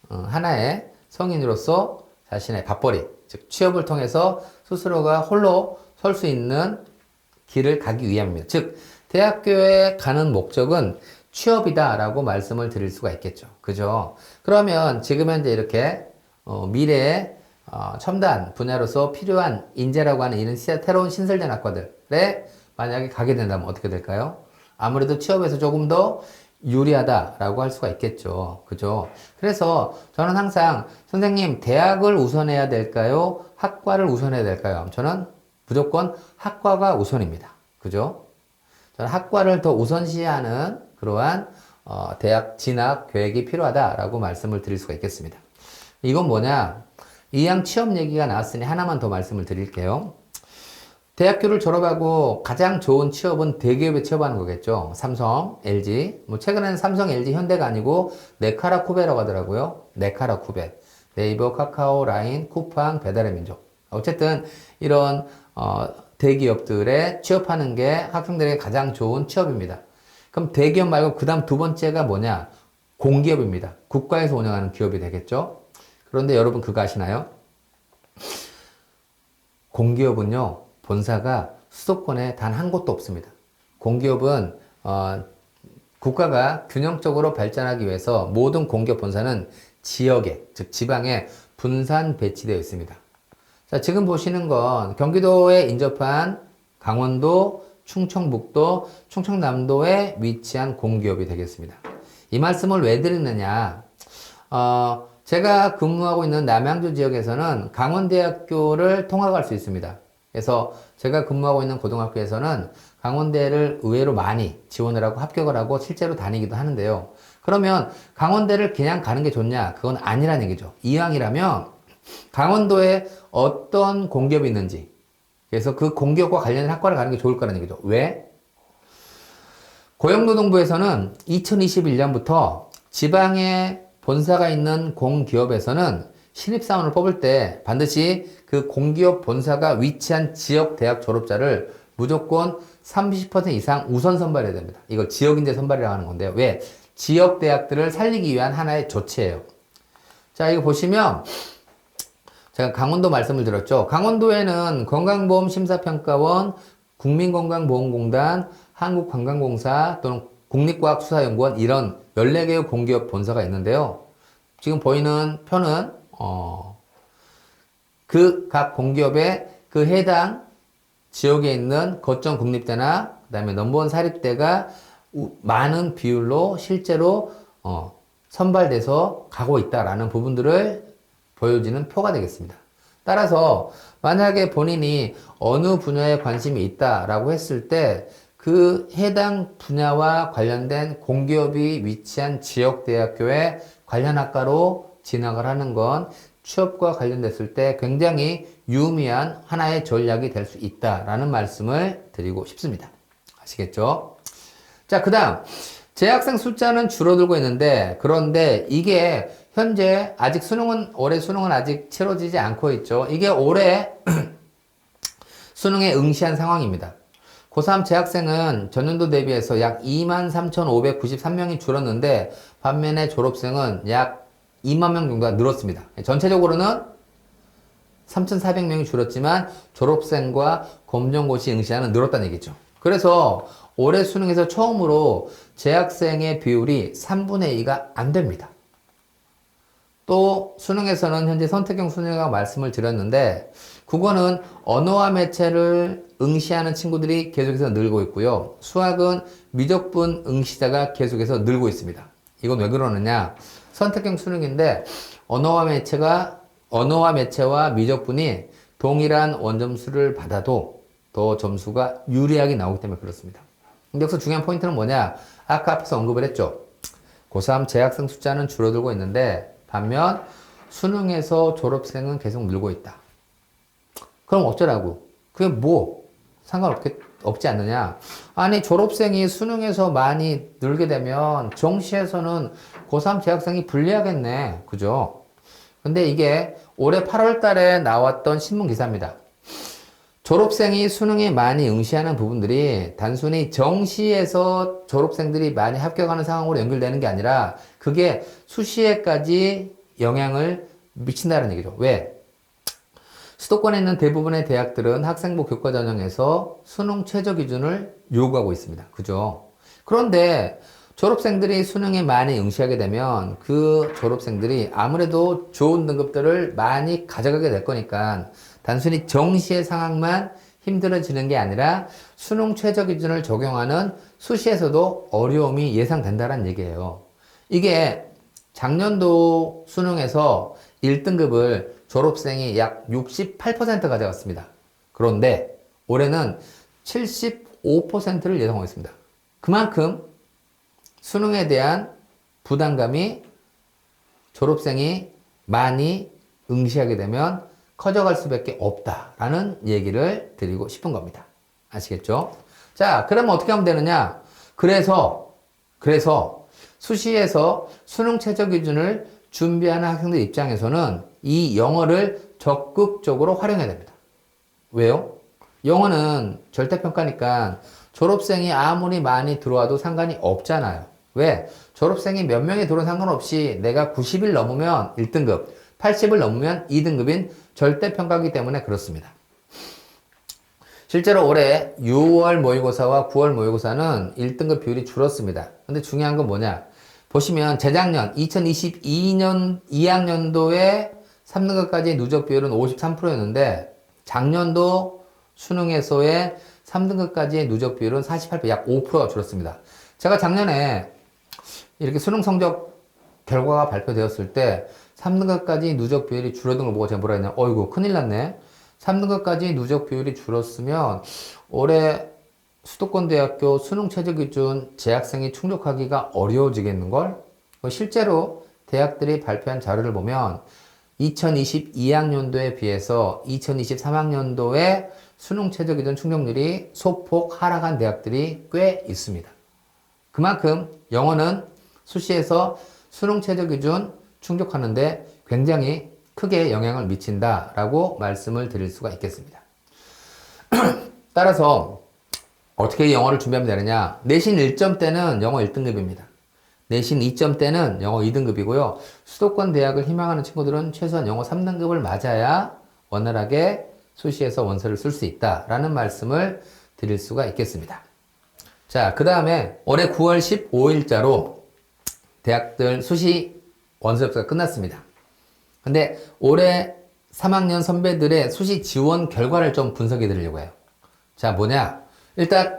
하나의 성인으로서 자신의 밥벌이, 즉 취업을 통해서 스스로가 홀로 설 수 있는 길을 가기 위함입니다. 즉 대학교에 가는 목적은 취업이다라고 말씀을 드릴 수가 있겠죠. 그죠? 그러면 지금 현재 이렇게 미래의 첨단 분야로서 필요한 인재라고 하는 이런 새로운 신설된 학과들에 만약에 가게 된다면 어떻게 될까요? 아무래도 취업에서 조금 더 유리하다라고 할 수가 있겠죠. 그죠? 그래서 저는 항상 선생님 대학을 우선해야 될까요? 학과를 우선해야 될까요? 저는 무조건 학과가 우선입니다. 그죠? 저는 학과를 더 우선시하는 그러한 대학 진학 계획이 필요하다라고 말씀을 드릴 수가 있겠습니다. 이건 뭐냐? 이왕 취업 얘기가 나왔으니 하나만 더 말씀을 드릴게요. 대학교를 졸업하고 가장 좋은 취업은 대기업에 취업하는 거겠죠. 삼성, LG. 뭐 최근에는 삼성, LG, 현대가 아니고 네카라 쿠베라고 하더라고요. 네카라 쿠베. 네이버, 카카오, 라인, 쿠팡, 배달의 민족. 어쨌든 이런 대기업들에 취업하는 게 학생들에게 가장 좋은 취업입니다. 그럼 대기업 말고 그 다음 두 번째가 뭐냐? 공기업입니다. 국가에서 운영하는 기업이 되겠죠. 그런데 여러분 그거 아시나요? 공기업은요, 본사가 수도권에 단 한 곳도 없습니다. 공기업은 국가가 균형적으로 발전하기 위해서 모든 공기업 본사는 지역에, 즉 지방에 분산 배치되어 있습니다. 자, 지금 보시는 건 경기도에 인접한 강원도, 충청북도, 충청남도에 위치한 공기업이 되겠습니다. 이 말씀을 왜 드리느냐? 제가 근무하고 있는 남양주 지역에서는 강원대학교를 통학할 수 있습니다. 그래서 제가 근무하고 있는 고등학교에서는 강원대를 의외로 많이 지원을 하고 합격을 하고 실제로 다니기도 하는데요. 그러면 강원대를 그냥 가는 게 좋냐? 그건 아니라는 얘기죠. 이왕이라면 강원도에 어떤 공기업이 있는지, 그래서 그 공기업과 관련된 학과를 가는 게 좋을 거라는 얘기죠. 왜? 고용노동부에서는 2021년부터 지방에 본사가 있는 공기업에서는 신입사원을 뽑을 때 반드시 그 공기업 본사가 위치한 지역 대학 졸업자를 무조건 30% 이상 우선 선발해야 됩니다. 이걸 지역인재 선발이라고 하는 건데요. 왜? 지역 대학들을 살리기 위한 하나의 조치예요. 자, 이거 보시면 제가 강원도 말씀을 드렸죠. 강원도에는 건강보험심사평가원, 국민건강보험공단, 한국관광공사 또는 국립과학수사연구원 이런 14개의 공기업 본사가 있는데요. 지금 보이는 표는 그 각 공기업의 그 해당 지역에 있는 거점 국립대나 그 다음에 넘버원 사립대가 많은 비율로 실제로 선발돼서 가고 있다라는 부분들을 보여지는 표가 되겠습니다. 따라서 만약에 본인이 어느 분야에 관심이 있다라고 했을 때 그 해당 분야와 관련된 공기업이 위치한 지역대학교에 관련 학과로 진학을 하는 건 취업과 관련됐을 때 굉장히 유의미한 하나의 전략이 될 수 있다라는 말씀을 드리고 싶습니다. 아시겠죠? 자, 그 다음 재학생 숫자는 줄어들고 있는데 그런데 이게 현재 아직 올해 수능은 아직 치러지지 않고 있죠. 이게 올해 수능에 응시한 상황입니다. 고3 재학생은 전년도 대비해서 약 23,593명이 줄었는데 반면에 졸업생은 약 2만 명 정도가 늘었습니다. 전체적으로는 3,400명이 줄었지만 졸업생과 검정고시 응시자는 늘었다는 얘기죠. 그래서 올해 수능에서 처음으로 재학생의 비율이 3분의 2가 안 됩니다. 또 수능에서는 현재 선택형 수능이라고 말씀을 드렸는데 국어는 언어와 매체를 응시하는 친구들이 계속해서 늘고 있고요. 수학은 미적분 응시자가 계속해서 늘고 있습니다. 이건 왜 그러느냐? 선택형 수능인데 언어와 매체와 미적분이 동일한 원점수를 받아도 더 점수가 유리하게 나오기 때문에 그렇습니다. 근데 여기서 중요한 포인트는 뭐냐? 아까 앞에서 언급을 했죠. 고3 재학생 숫자는 줄어들고 있는데 반면 수능에서 졸업생은 계속 늘고 있다. 그럼 어쩌라고? 그게 뭐 없지 않느냐? 아니, 졸업생이 수능에서 많이 늘게 되면 정시에서는 고3 재학생이 불리하겠네. 그죠? 근데 이게 올해 8월 달에 나왔던 신문 기사입니다. 졸업생이 수능에 많이 응시하는 부분들이 단순히 정시에서 졸업생들이 많이 합격하는 상황으로 연결되는 게 아니라 그게 수시에까지 영향을 미친다는 얘기죠. 왜? 수도권에 있는 대부분의 대학들은 학생부 교과 전형에서 수능 최저 기준을 요구하고 있습니다. 그죠? 그런데 졸업생들이 수능에 많이 응시하게 되면 그 졸업생들이 아무래도 좋은 등급들을 많이 가져가게 될 거니까 단순히 정시의 상황만 힘들어지는 게 아니라 수능 최저 기준을 적용하는 수시에서도 어려움이 예상된다는 얘기예요. 이게 작년도 수능에서 1등급을 졸업생이 약 68% 가져갔습니다. 그런데 올해는 75%를 예상하고 있습니다. 그만큼 수능에 대한 부담감이 졸업생이 많이 응시하게 되면 커져갈 수밖에 없다라는 얘기를 드리고 싶은 겁니다. 아시겠죠? 자, 그러면 어떻게 하면 되느냐? 그래서 수시에서 수능 최저 기준을 준비하는 학생들 입장에서는 이 영어를 적극적으로 활용해야 됩니다. 왜요? 영어는 절대평가니까 졸업생이 아무리 많이 들어와도 상관이 없잖아요. 왜? 졸업생이 몇 명이 들어온 상관없이 내가 90을 넘으면 1등급, 80을 넘으면 2등급인 절대평가이기 때문에 그렇습니다. 실제로 올해 6월 모의고사와 9월 모의고사는 1등급 비율이 줄었습니다. 근데 중요한 건 뭐냐? 보시면 재작년 2022년 2학년도에 3등급까지 누적 비율은 53%였는데 작년도 수능에서의 3등급까지의 누적 비율은 48%, 약 5%가 줄었습니다. 제가 작년에 이렇게 수능 성적 결과가 발표되었을 때 3등급까지 누적 비율이 줄어든 걸 보고 제가 뭐라 했냐? 어이구, 큰일 났네. 3등급까지 누적 비율이 줄었으면 올해 수도권 대학교 수능 최저 기준 재학생이 충족하기가 어려워지겠는걸? 실제로 대학들이 발표한 자료를 보면 2022학년도에 비해서 2023학년도에 수능 최저 기준 충족률이 소폭 하락한 대학들이 꽤 있습니다. 그만큼 영어는 수시에서 수능 최저 기준 충족하는데 굉장히 크게 영향을 미친다라고 말씀을 드릴 수가 있겠습니다. 따라서 어떻게 영어를 준비하면 되느냐? 내신 1점대는 영어 1등급입니다. 내신 2점대는 영어 2등급이고요. 수도권 대학을 희망하는 친구들은 최소한 영어 3등급을 맞아야 원활하게 수시에서 원서를 쓸 수 있다라는 말씀을 드릴 수가 있겠습니다. 자, 그 다음에 올해 9월 15일자로 대학들 수시 원서 접수가 끝났습니다. 근데 올해 3학년 선배들의 수시 지원 결과를 좀 분석해 드리려고 해요. 자, 뭐냐? 일단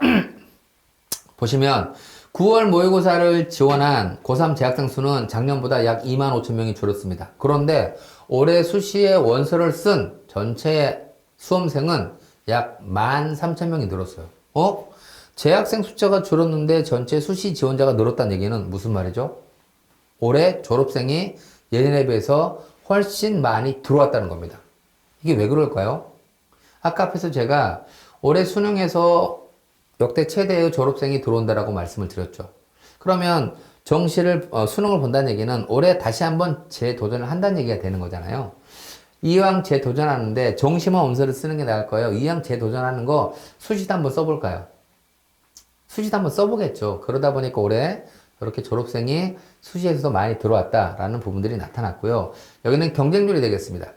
보시면 9월 모의고사를 지원한 고3 재학생 수는 작년보다 약 25,000명이 줄었습니다. 그런데 올해 수시에 원서를 쓴 전체 수험생은 약 13,000명이 늘었어요. 재학생 숫자가 줄었는데 전체 수시 지원자가 늘었다는 얘기는 무슨 말이죠? 올해 졸업생이 예년에 비해서 훨씬 많이 들어왔다는 겁니다. 이게 왜 그럴까요? 아까 앞에서 제가 올해 수능에서 역대 최대의 졸업생이 들어온다라고 말씀을 드렸죠. 그러면 수능을 본다는 얘기는 올해 다시 한번 재도전을 한다는 얘기가 되는 거잖아요. 이왕 재도전하는데 정시만 원서를 쓰는 게 나을 거예요. 이왕 재도전하는 거 수시도 한번 써볼까요? 수시도 한번 써보겠죠. 그러다 보니까 올해 이렇게 졸업생이 수시에서도 많이 들어왔다라는 부분들이 나타났고요. 여기는 경쟁률이 되겠습니다.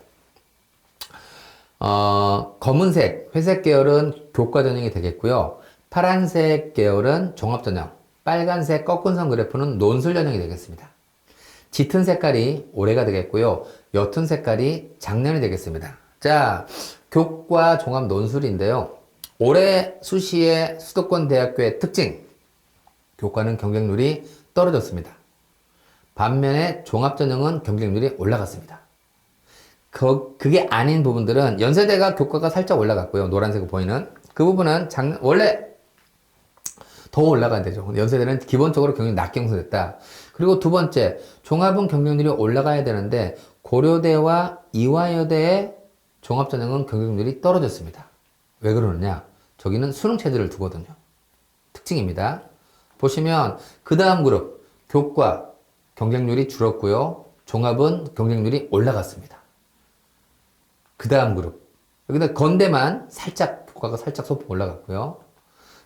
검은색, 회색 계열은 교과 전형이 되겠고요. 파란색 계열은 종합 전형, 빨간색 꺾은 선 그래프는 논술 전형이 되겠습니다. 짙은 색깔이 올해가 되겠고요. 옅은 색깔이 작년이 되겠습니다. 자, 교과 종합 논술인데요. 올해 수시의 수도권 대학교의 특징, 교과는 경쟁률이 떨어졌습니다. 반면에 종합 전형은 경쟁률이 올라갔습니다. 그게 아닌 부분들은 연세대가 교과가 살짝 올라갔고요. 노란색으로 보이는 그 부분은 원래 더 올라가야 되죠. 연세대는 기본적으로 경쟁이 낮게 형성됐다. 그리고 두 번째, 종합은 경쟁률이 올라가야 되는데 고려대와 이화여대의 종합전형은 경쟁률이 떨어졌습니다. 왜 그러느냐? 저기는 수능 체제를 두거든요. 특징입니다. 보시면 그 다음 그룹 교과 경쟁률이 줄었고요. 종합은 경쟁률이 올라갔습니다. 그 다음 그룹 여기다 건대만 살짝 교과가 살짝 소폭 올라갔고요.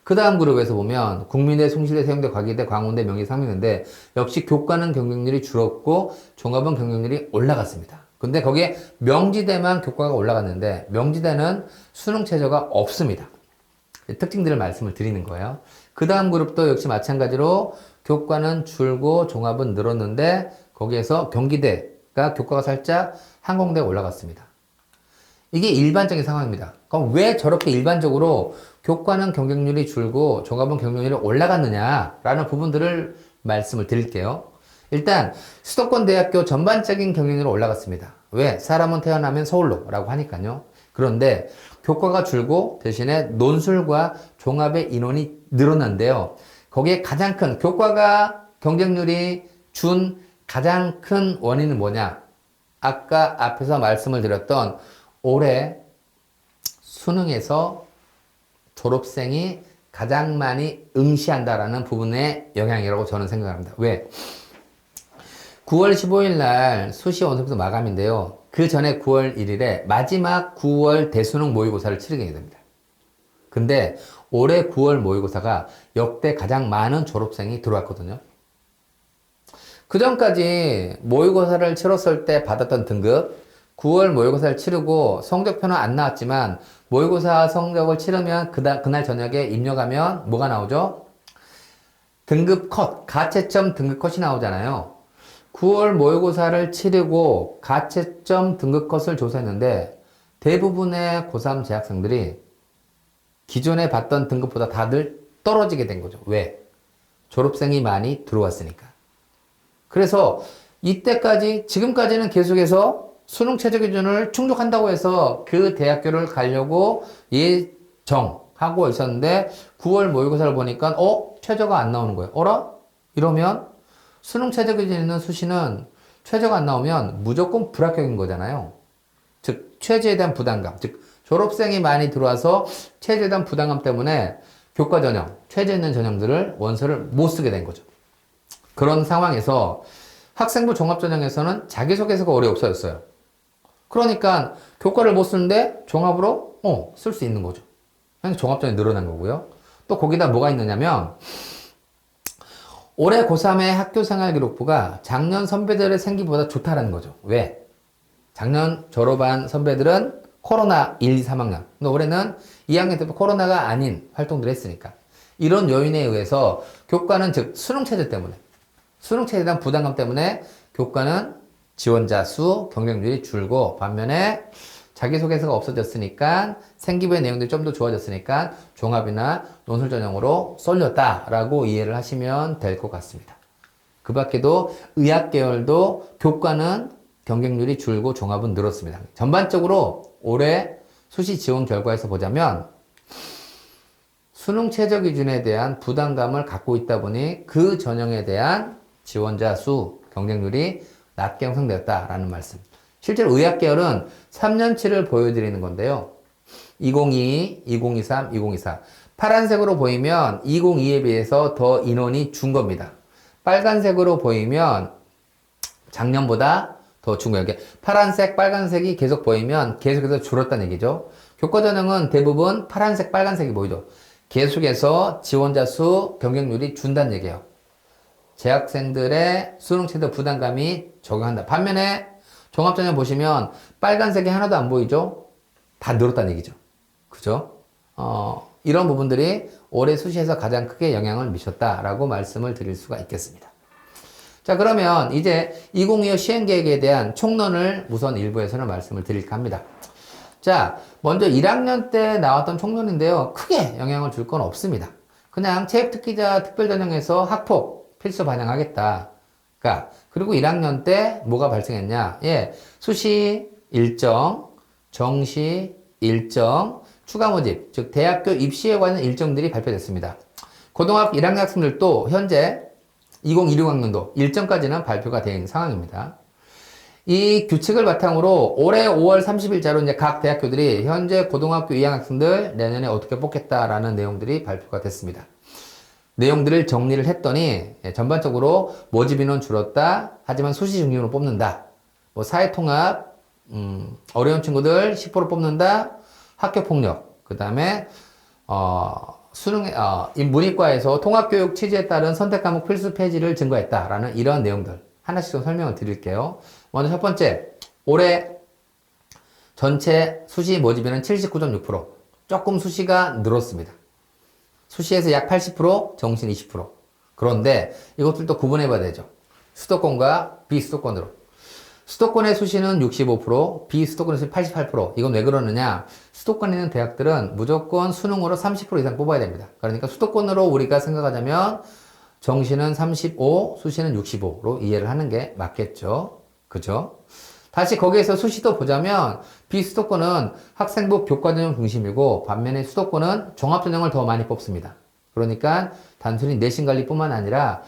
그 다음 그룹에서 보면 국민대, 숭실대, 세종대, 과기대, 광운대, 명지, 상명인데 역시 교과는 경쟁률이 줄었고 종합은 경쟁률이 올라갔습니다. 근데 거기에 명지대만 교과가 올라갔는데 명지대는 수능 최저가 없습니다. 특징들을 말씀을 드리는 거예요. 그 다음 그룹도 역시 마찬가지로 교과는 줄고 종합은 늘었는데 거기에서 경기대가 교과가 살짝 항공대에 올라갔습니다. 이게 일반적인 상황입니다. 그럼 왜 저렇게 일반적으로 교과는 경쟁률이 줄고 종합은 경쟁률이 올라갔느냐라는 부분들을 말씀을 드릴게요. 일단 수도권 대학교 전반적인 경쟁률이 올라갔습니다. 왜? 사람은 태어나면 서울로 라고 하니까요. 그런데 교과가 줄고 대신에 논술과 종합의 인원이 늘어난대요. 거기에 가장 큰 교과가 경쟁률이 준 가장 큰 원인은 뭐냐? 아까 앞에서 말씀을 드렸던 올해 수능에서 졸업생이 가장 많이 응시한다라는 부분의 영향이라고 저는 생각합니다. 왜? 9월 15일 날 수시 원서부터 마감인데요. 그 전에 9월 1일에 마지막 9월 대수능 모의고사를 치르게 됩니다. 근데 올해 9월 모의고사가 역대 가장 많은 졸업생이 들어왔거든요. 그 전까지 모의고사를 치렀을 때 받았던 등급 9월 모의고사를 치르고 성적표는 안 나왔지만 모의고사 성적을 치르면 그날 저녁에 입력하면 뭐가 나오죠? 등급 컷, 가채점 등급 컷이 나오잖아요. 9월 모의고사를 치르고 가채점 등급 컷을 조사했는데 대부분의 고3 재학생들이 기존에 봤던 등급보다 다들 떨어지게 된 거죠. 왜? 졸업생이 많이 들어왔으니까. 그래서 이때까지, 지금까지는 계속해서 수능 최저 기준을 충족한다고 해서 그 대학교를 가려고 예정하고 있었는데 9월 모의고사를 보니까 최저가 안 나오는 거예요. 어라? 이러면 수능 최저 기준에 있는 수시는 최저가 안 나오면 무조건 불합격인 거잖아요. 즉 최저에 대한 부담감, 즉 졸업생이 많이 들어와서 최저에 대한 부담감 때문에 교과 전형, 최저 있는 전형들을 원서를 못 쓰게 된 거죠. 그런 상황에서 학생부 종합전형에서는 자기소개서가 올해 없어졌어요. 그러니까 교과를 못 쓰는데 종합으로 쓸 수 있는 거죠. 그래서 종합전형이 늘어난 거고요. 또 거기다 뭐가 있느냐면 올해 고3의 학교생활기록부가 작년 선배들의 생기보다 좋다라는 거죠. 왜? 작년 졸업한 선배들은 코로나 1, 2, 3학년. 근데 올해는 2학년 때 코로나가 아닌 활동들을 했으니까. 이런 요인에 의해서 교과는 즉 수능체제 때문에 수능체제에 대한 부담감 때문에 교과는 지원자 수, 경쟁률이 줄고 반면에 자기소개서가 없어졌으니까 생기부의 내용들이 좀 더 좋아졌으니까 종합이나 논술 전형으로 쏠렸다라고 이해를 하시면 될 것 같습니다. 그 밖에도 의학 계열도 교과는 경쟁률이 줄고 종합은 늘었습니다. 전반적으로 올해 수시 지원 결과에서 보자면 수능 최저 기준에 대한 부담감을 갖고 있다 보니 그 전형에 대한 지원자 수, 경쟁률이 낮게 형성되었다라는 말씀. 실제로 의학 계열은 3년치를 보여드리는 건데요. 2022, 2023, 2024. 파란색으로 보이면 2022에 비해서 더 인원이 준 겁니다. 빨간색으로 보이면 작년보다 더 준 거예요. 파란색, 빨간색이 계속 보이면 계속해서 줄었다는 얘기죠. 교과 전형은 대부분 파란색, 빨간색이 보이죠. 계속해서 지원자 수, 경쟁률이 준다는 얘기예요. 재학생들의 수능 최저 부담감이 적용한다. 반면에 종합전형 보시면 빨간색이 하나도 안 보이죠? 다 늘었다는 얘기죠. 그죠? 이런 부분들이 올해 수시에서 가장 크게 영향을 미쳤다라고 말씀을 드릴 수가 있겠습니다. 자, 그러면 이제 2025 시행계획에 대한 총론을 우선 일부에서는 말씀을 드릴까 합니다. 자, 먼저 1학년 때 나왔던 총론인데요. 크게 영향을 줄 건 없습니다. 그냥 체육특기자 특별전형에서 학폭 필수 반영하겠다. 그리고 1학년 때 뭐가 발생했냐? 수시 일정, 정시 일정, 추가 모집, 즉 대학교 입시에 관한 일정들이 발표됐습니다. 고등학교 1학년 학생들도 현재 2016학년도 일정까지는 발표가 된 상황입니다. 이 규칙을 바탕으로 올해 5월 30일자로 이제 각 대학교들이 현재 고등학교 2학년 학생들 내년에 어떻게 뽑겠다라는 내용들이 발표가 됐습니다. 내용들을 정리를 했더니 전반적으로 모집 인원 줄었다. 하지만 수시 중심으로 뽑는다. 뭐 사회통합, 어려운 친구들 10% 뽑는다. 학교폭력, 그 다음에 수능, 문이과에서 통합교육 취지에 따른 선택과목 필수 폐지를 증거했다라는 이런 내용들 하나씩 좀 설명을 드릴게요. 먼저 첫 번째, 올해 전체 수시 모집인은 79.6%. 조금 수시가 늘었습니다. 수시에서 약 80%, 정신 20%. 그런데 이것들도 구분해 봐야 되죠. 수도권과 비수도권으로. 수도권의 수시는 65%, 비수도권의 수시 88%. 이건 왜 그러느냐? 수도권에 있는 대학들은 무조건 수능으로 30% 이상 뽑아야 됩니다. 그러니까 수도권으로 우리가 생각하자면 정시는 35, 수시는 65로 이해를 하는 게 맞겠죠. 그죠? 다시 거기에서 수시도 보자면 비수도권은 학생부 교과전형 중심이고 반면에 수도권은 종합전형을 더 많이 뽑습니다. 그러니까 단순히 내신 관리뿐만 아니라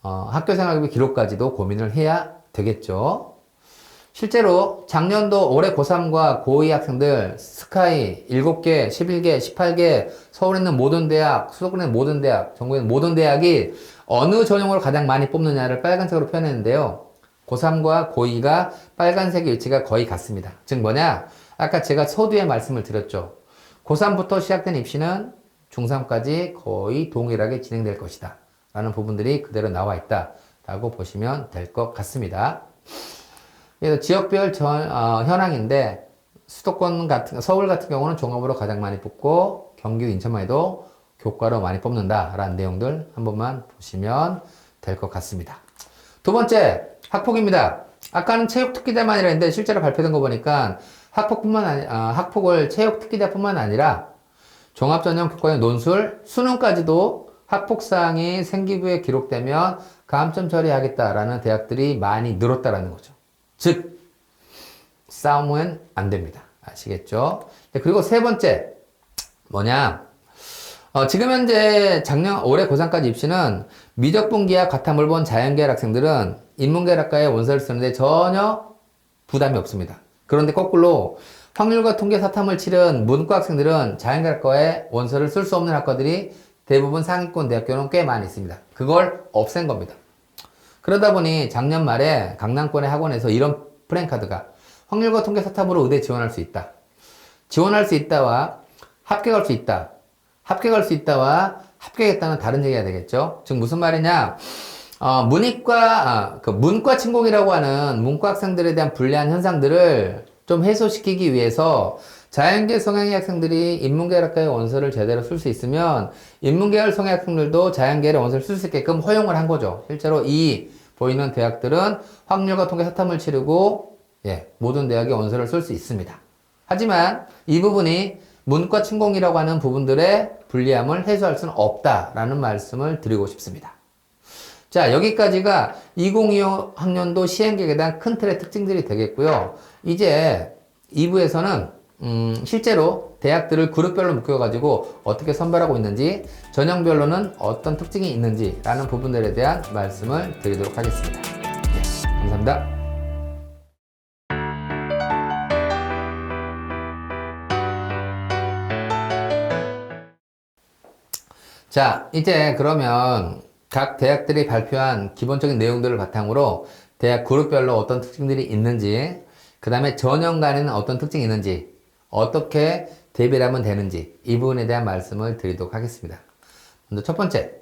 학교생활비 기록까지도 고민을 해야 되겠죠. 실제로 작년도 올해 고3과 고2 학생들 스카이 7개, 11개, 18개 서울에 있는 모든 대학, 수도권에 있는 모든 대학, 전국에 있는 모든 대학이 어느 전형으로 가장 많이 뽑느냐를 빨간색으로 표현했는데요. 고3과 고2가 빨간색의 위치가 거의 같습니다. 즉 뭐냐? 아까 제가 서두에 말씀을 드렸죠. 고3부터 시작된 입시는 중3까지 거의 동일하게 진행될 것이다. 라는 부분들이 그대로 나와 있다. 라고 보시면 될 것 같습니다. 그래서 지역별 현황인데 수도권 같은 서울 같은 경우는 종합으로 가장 많이 뽑고 경기도 인천만 해도 교과로 많이 뽑는다라는 내용들 한 번만 보시면 될 것 같습니다. 두 번째, 학폭입니다. 아까는 체육 특기자만 이랬는데 실제로 발표된 거 보니까 학폭을 체육 특기자뿐만 아니라 종합전형 교과의 논술, 수능까지도 학폭사항이 생기부에 기록되면 감점 처리하겠다라는 대학들이 많이 늘었다라는 거죠. 즉, 싸우면 안 됩니다. 아시겠죠? 그리고 세 번째, 뭐냐? 지금 현재 올해 고3까지 입시는 미적분기와 가타물본 자연계열 학생들은 인문계열학과에 원서를 쓰는데 전혀 부담이 없습니다. 그런데 거꾸로 확률과 통계 사탐을 치른 문과 학생들은 자연계열학과에 원서를 쓸 수 없는 학과들이 대부분 상위권 대학교는 꽤 많이 있습니다. 그걸 없앤 겁니다. 그러다 보니 작년 말에 강남권의 학원에서 이런 프랜카드가 확률과 통계 사탐으로 의대 지원할 수 있다. 지원할 수 있다와 합격할 수 있다. 합격할 수 있다와 합격했다는 다른 얘기가 되겠죠. 즉 무슨 말이냐? 문과 침공이라고 하는 문과 학생들에 대한 불리한 현상들을 좀 해소시키기 위해서 자연계 성향의 학생들이 인문계열학과의 원서를 제대로 쓸 수 있으면 인문계열 성향 학생들도 자연계열의 원서를 쓸 수 있게끔 허용을 한 거죠. 실제로 이 보이는 대학들은 확률과 통계 사탐을 치르고 모든 대학의 원서를 쓸 수 있습니다. 하지만 이 부분이 문과 침공이라고 하는 부분들의 불리함을 해소할 수는 없다라는 말씀을 드리고 싶습니다. 자, 여기까지가 2025 학년도 시행계획에 대한 큰 틀의 특징들이 되겠고요. 이제 2부에서는 실제로 대학들을 그룹별로 묶여가지고 어떻게 선발하고 있는지, 전형별로는 어떤 특징이 있는지라는 부분들에 대한 말씀을 드리도록 하겠습니다. 네, 감사합니다. 자, 이제 그러면 각 대학들이 발표한 기본적인 내용들을 바탕으로 대학 그룹별로 어떤 특징들이 있는지, 그 다음에 전형 간에는 어떤 특징이 있는지, 어떻게 대비를 하면 되는지 이 부분에 대한 말씀을 드리도록 하겠습니다. 먼저 첫 번째,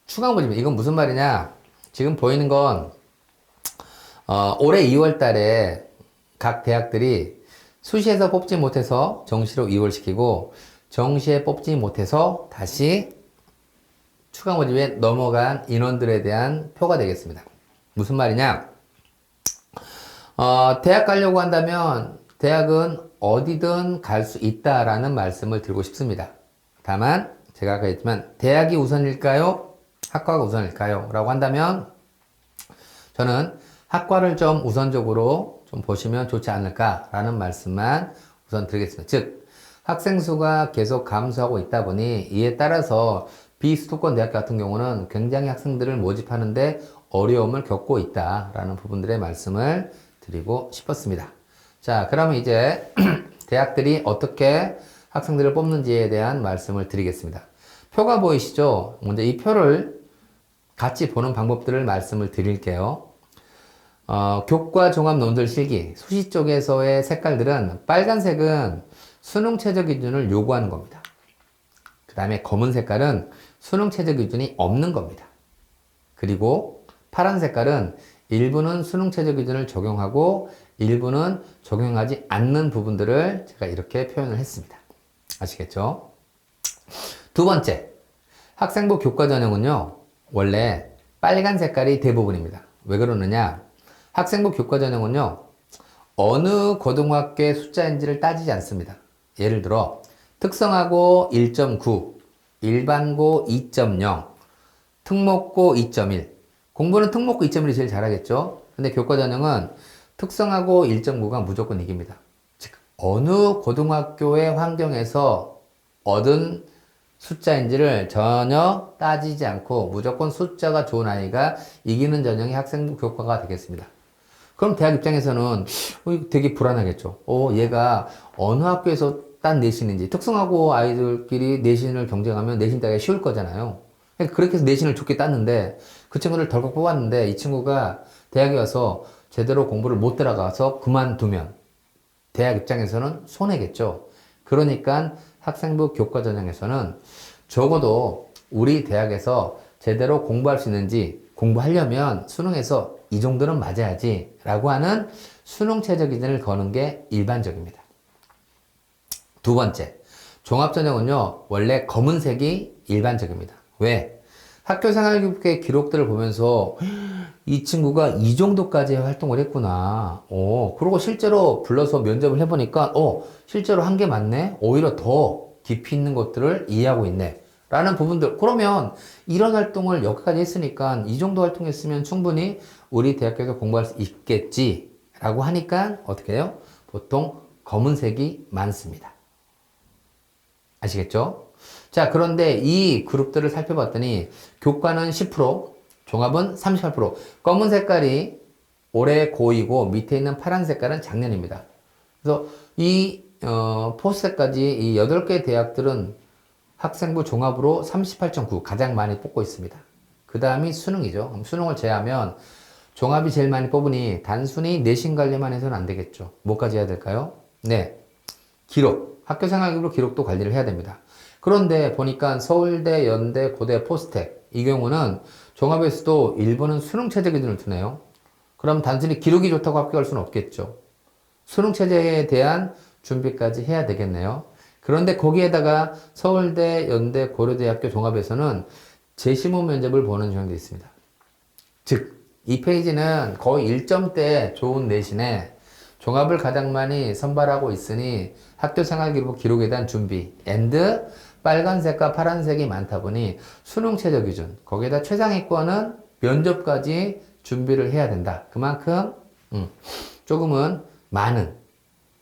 추가 모집. 이건 무슨 말이냐? 지금 보이는 건 올해 2월 달에 각 대학들이 수시에서 뽑지 못해서 정시로 이월시키고 정시에 뽑지 못해서 다시 추가 모집에 넘어간 인원들에 대한 표가 되겠습니다. 무슨 말이냐? 대학 가려고 한다면 대학은 어디든 갈 수 있다라는 말씀을 드리고 싶습니다. 다만 제가 아까 했지만 대학이 우선일까요? 학과가 우선일까요? 라고 한다면 저는 학과를 좀 우선적으로 좀 보시면 좋지 않을까라는 말씀만 우선 드리겠습니다. 즉 학생 수가 계속 감소하고 있다 보니 이에 따라서 비수도권 대학 같은 경우는 굉장히 학생들을 모집하는데 어려움을 겪고 있다라는 부분들의 말씀을 드리고 싶었습니다. 자, 그러면 이제 대학들이 어떻게 학생들을 뽑는지에 대한 말씀을 드리겠습니다. 표가 보이시죠? 먼저 이 표를 같이 보는 방법들을 말씀을 드릴게요. 교과 종합 논술 실기, 수시 쪽에서의 색깔들은 빨간색은 수능 최저 기준을 요구하는 겁니다. 그 다음에 검은 색깔은 수능 최저 기준이 없는 겁니다. 그리고 파란 색깔은 일부는 수능 최저 기준을 적용하고 일부는 적용하지 않는 부분들을 제가 이렇게 표현을 했습니다. 아시겠죠? 두 번째, 학생부 교과 전형은요, 원래 빨간 색깔이 대부분입니다. 왜 그러느냐? 학생부 교과 전형은요, 어느 고등학교의 숫자인지를 따지지 않습니다. 예를 들어, 특성화고 1.9, 일반고 2.0, 특목고 2.1. 공부는 특목고 2.1이 제일 잘하겠죠? 근데 교과 전형은 특성화고 1.9가 무조건 이깁니다. 즉, 어느 고등학교의 환경에서 얻은 숫자인지를 전혀 따지지 않고 무조건 숫자가 좋은 아이가 이기는 전형이 학생부 교과가 되겠습니다. 그럼 대학 입장에서는 되게 불안하겠죠. 얘가 어느 학교에서 딴 내신인지. 특성화고 아이들끼리 내신을 경쟁하면 내신 따기가 쉬울 거잖아요. 그렇게 해서 내신을 좋게 땄는데 그 친구를 덜컥 뽑았는데 이 친구가 대학에 와서 제대로 공부를 못 들어가서 그만두면 대학 입장에서는 손해겠죠. 그러니까 학생부 교과 전형에서는 적어도 우리 대학에서 제대로 공부할 수 있는지 공부하려면 수능에서 이 정도는 맞아야지 라고 하는 수능 최저 기준을 거는 게 일반적입니다. 두 번째, 종합전형은요, 원래 검은색이 일반적입니다. 왜? 학교생활교육의 기록들을 보면서 이 친구가 이 정도까지 활동을 했구나. 그리고 실제로 불러서 면접을 해보니까, 실제로 한 게 맞네? 오히려 더 깊이 있는 것들을 이해하고 있네. 라는 부분들. 그러면 이런 활동을 여기까지 했으니까 이 정도 활동했으면 충분히 우리 대학교에서 공부할 수 있겠지. 라고 하니까 어떻게 해요? 보통 검은색이 많습니다. 아시겠죠? 자, 그런데 이 그룹들을 살펴봤더니 교과는 10%, 종합은 38%, 검은 색깔이 올해 고2고 밑에 있는 파란 색깔은 작년입니다. 그래서 이 포스트까지 이 8개 대학들은 학생부 종합으로 38.9 가장 많이 뽑고 있습니다. 그 다음이 수능이죠. 그럼 수능을 제하면 종합이 제일 많이 뽑으니 단순히 내신 관리만 해서는 안 되겠죠. 뭐까지 해야 될까요? 네, 기록, 학교생활기록 기록도 관리를 해야 됩니다. 그런데 보니까 서울대, 연대, 고대, 포스텍 이 경우는 종합에서도 일부는 수능 체제 기준을 두네요. 그럼 단순히 기록이 좋다고 합격할 수는 없겠죠. 수능 체제에 대한 준비까지 해야 되겠네요. 그런데 거기에다가 서울대, 연대, 고려대학교 종합에서는 재시험 면접을 보는 경우도 있습니다. 즉, 이 페이지는 거의 1점대 좋은 내신에 종합을 가장 많이 선발하고 있으니 학교생활기록 기록에 대한 준비 앤드 빨간색과 파란색이 많다 보니 수능 최저 기준 거기에다 최상위권은 면접까지 준비를 해야 된다. 그만큼 조금은 많은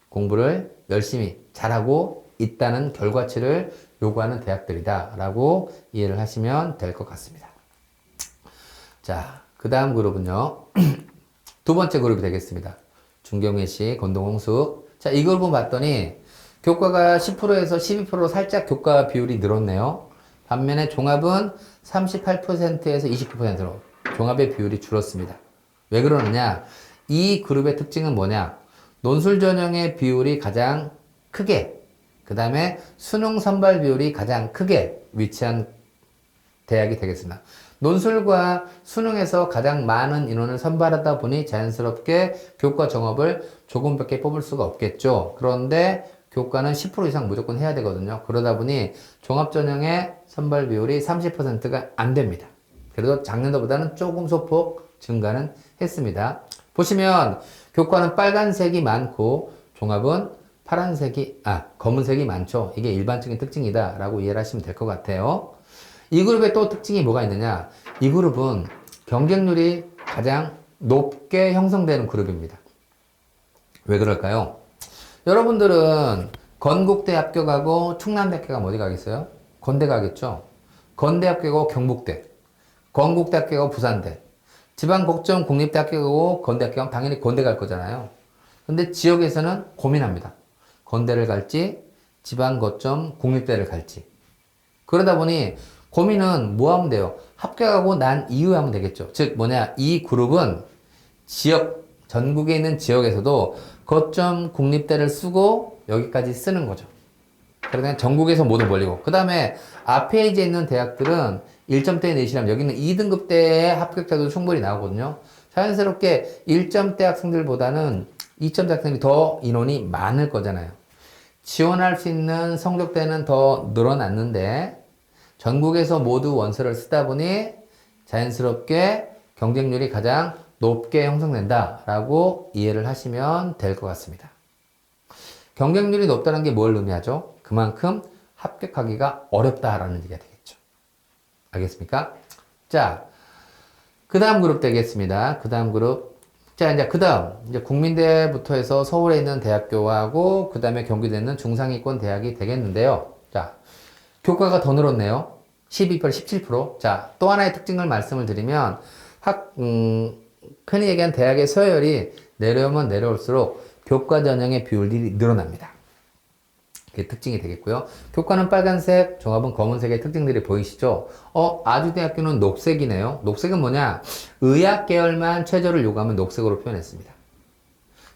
공부를 열심히 잘하고 있다는 결과치를 요구하는 대학들이다 라고 이해를 하시면 될 것 같습니다. 자, 그 다음 그룹은요. 두 번째 그룹이 되겠습니다. 중경희 씨, 권동홍숙. 자, 이 그룹은 봤더니 교과가 10%에서 12%로 살짝 교과 비율이 늘었네요. 반면에 종합은 38%에서 29%로 종합의 비율이 줄었습니다. 왜 그러느냐? 이 그룹의 특징은 뭐냐? 논술 전형의 비율이 가장 크게, 그 다음에 수능 선발 비율이 가장 크게 위치한 대학이 되겠습니다. 논술과 수능에서 가장 많은 인원을 선발하다 보니 자연스럽게 교과 종합을 조금밖에 뽑을 수가 없겠죠. 그런데 교과는 10% 이상 무조건 해야 되거든요. 그러다 보니 종합전형의 선발 비율이 30%가 안 됩니다. 그래도 작년도보다는 조금 소폭 증가는 했습니다. 보시면 교과는 빨간색이 많고 종합은 검은색이 많죠. 이게 일반적인 특징이다 라고 이해를 하시면 될 것 같아요. 이 그룹의 또 특징이 뭐가 있느냐? 이 그룹은 경쟁률이 가장 높게 형성되는 그룹입니다. 왜 그럴까요? 여러분들은 건국대 합격하고 충남대 합격하면 어디 가겠어요? 건대 가겠죠? 건대학교고 경북대, 건국대학교고 부산대, 지방 거점 국립대학교고 건대학교면 당연히 건대 갈 거잖아요. 근데 지역에서는 고민합니다. 건대를 갈지, 지방 거점 국립대를 갈지. 그러다 보니 고민은 뭐 하면 돼요? 합격하고 난 이후에 하면 되겠죠. 즉 뭐냐, 이 그룹은 지역, 전국에 있는 지역에서도 거점 국립대를 쓰고 여기까지 쓰는 거죠. 그러니까 전국에서 모두 몰리고, 그 다음에 앞에 이제 있는 대학들은 1점대 내시라면 여기는 2등급대의 합격자도 충분히 나오거든요. 자연스럽게 1점대 학생들보다는 2점대 학생들이 더 인원이 많을 거잖아요. 지원할 수 있는 성적대는 더 늘어났는데 전국에서 모두 원서를 쓰다 보니 자연스럽게 경쟁률이 가장 높게 형성된다라고 이해를 하시면 될 것 같습니다. 경쟁률이 높다는 게 뭘 의미하죠? 그만큼 합격하기가 어렵다라는 얘기가 되겠죠. 알겠습니까? 자, 그 다음 그룹 되겠습니다. 그 다음 그룹. 자, 이제 국민대부터 해서 서울에 있는 대학교하고 그 다음에 경기도에 있는 중상위권 대학이 되겠는데요. 자, 교과가 더 늘었네요. 12%, 17%. 자, 또 하나의 특징을 말씀을 드리면 흔히 얘기한 대학의 서열이 내려오면 내려올수록 교과 전형의 비율이 늘어납니다. 그게 특징이 되겠고요. 교과는 빨간색, 종합은 검은색의 특징들이 보이시죠? 아주대학교는 녹색이네요. 녹색은 뭐냐? 의학 계열만 최저를 요구하면 녹색으로 표현했습니다.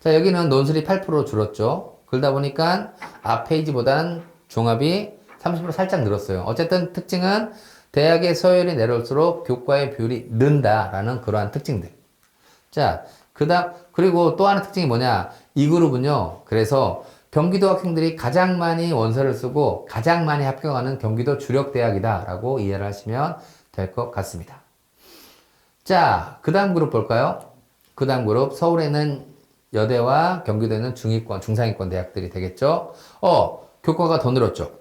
자, 여기는 논술이 8% 줄었죠. 그러다 보니까 앞 페이지보단 종합이 30% 살짝 늘었어요. 어쨌든 특징은 대학의 서열이 내려올수록 교과의 비율이 는다라는 그러한 특징들. 자, 그리고 또 하나 특징이 뭐냐? 이 그룹은요, 그래서 경기도 학생들이 가장 많이 원서를 쓰고 가장 많이 합격하는 경기도 주력 대학이다라고 이해를 하시면 될 것 같습니다. 자, 그 다음 그룹 볼까요? 그 다음 그룹, 서울에는 여대와 경기도에는 중위권, 중상위권 대학들이 되겠죠? 교과가 더 늘었죠?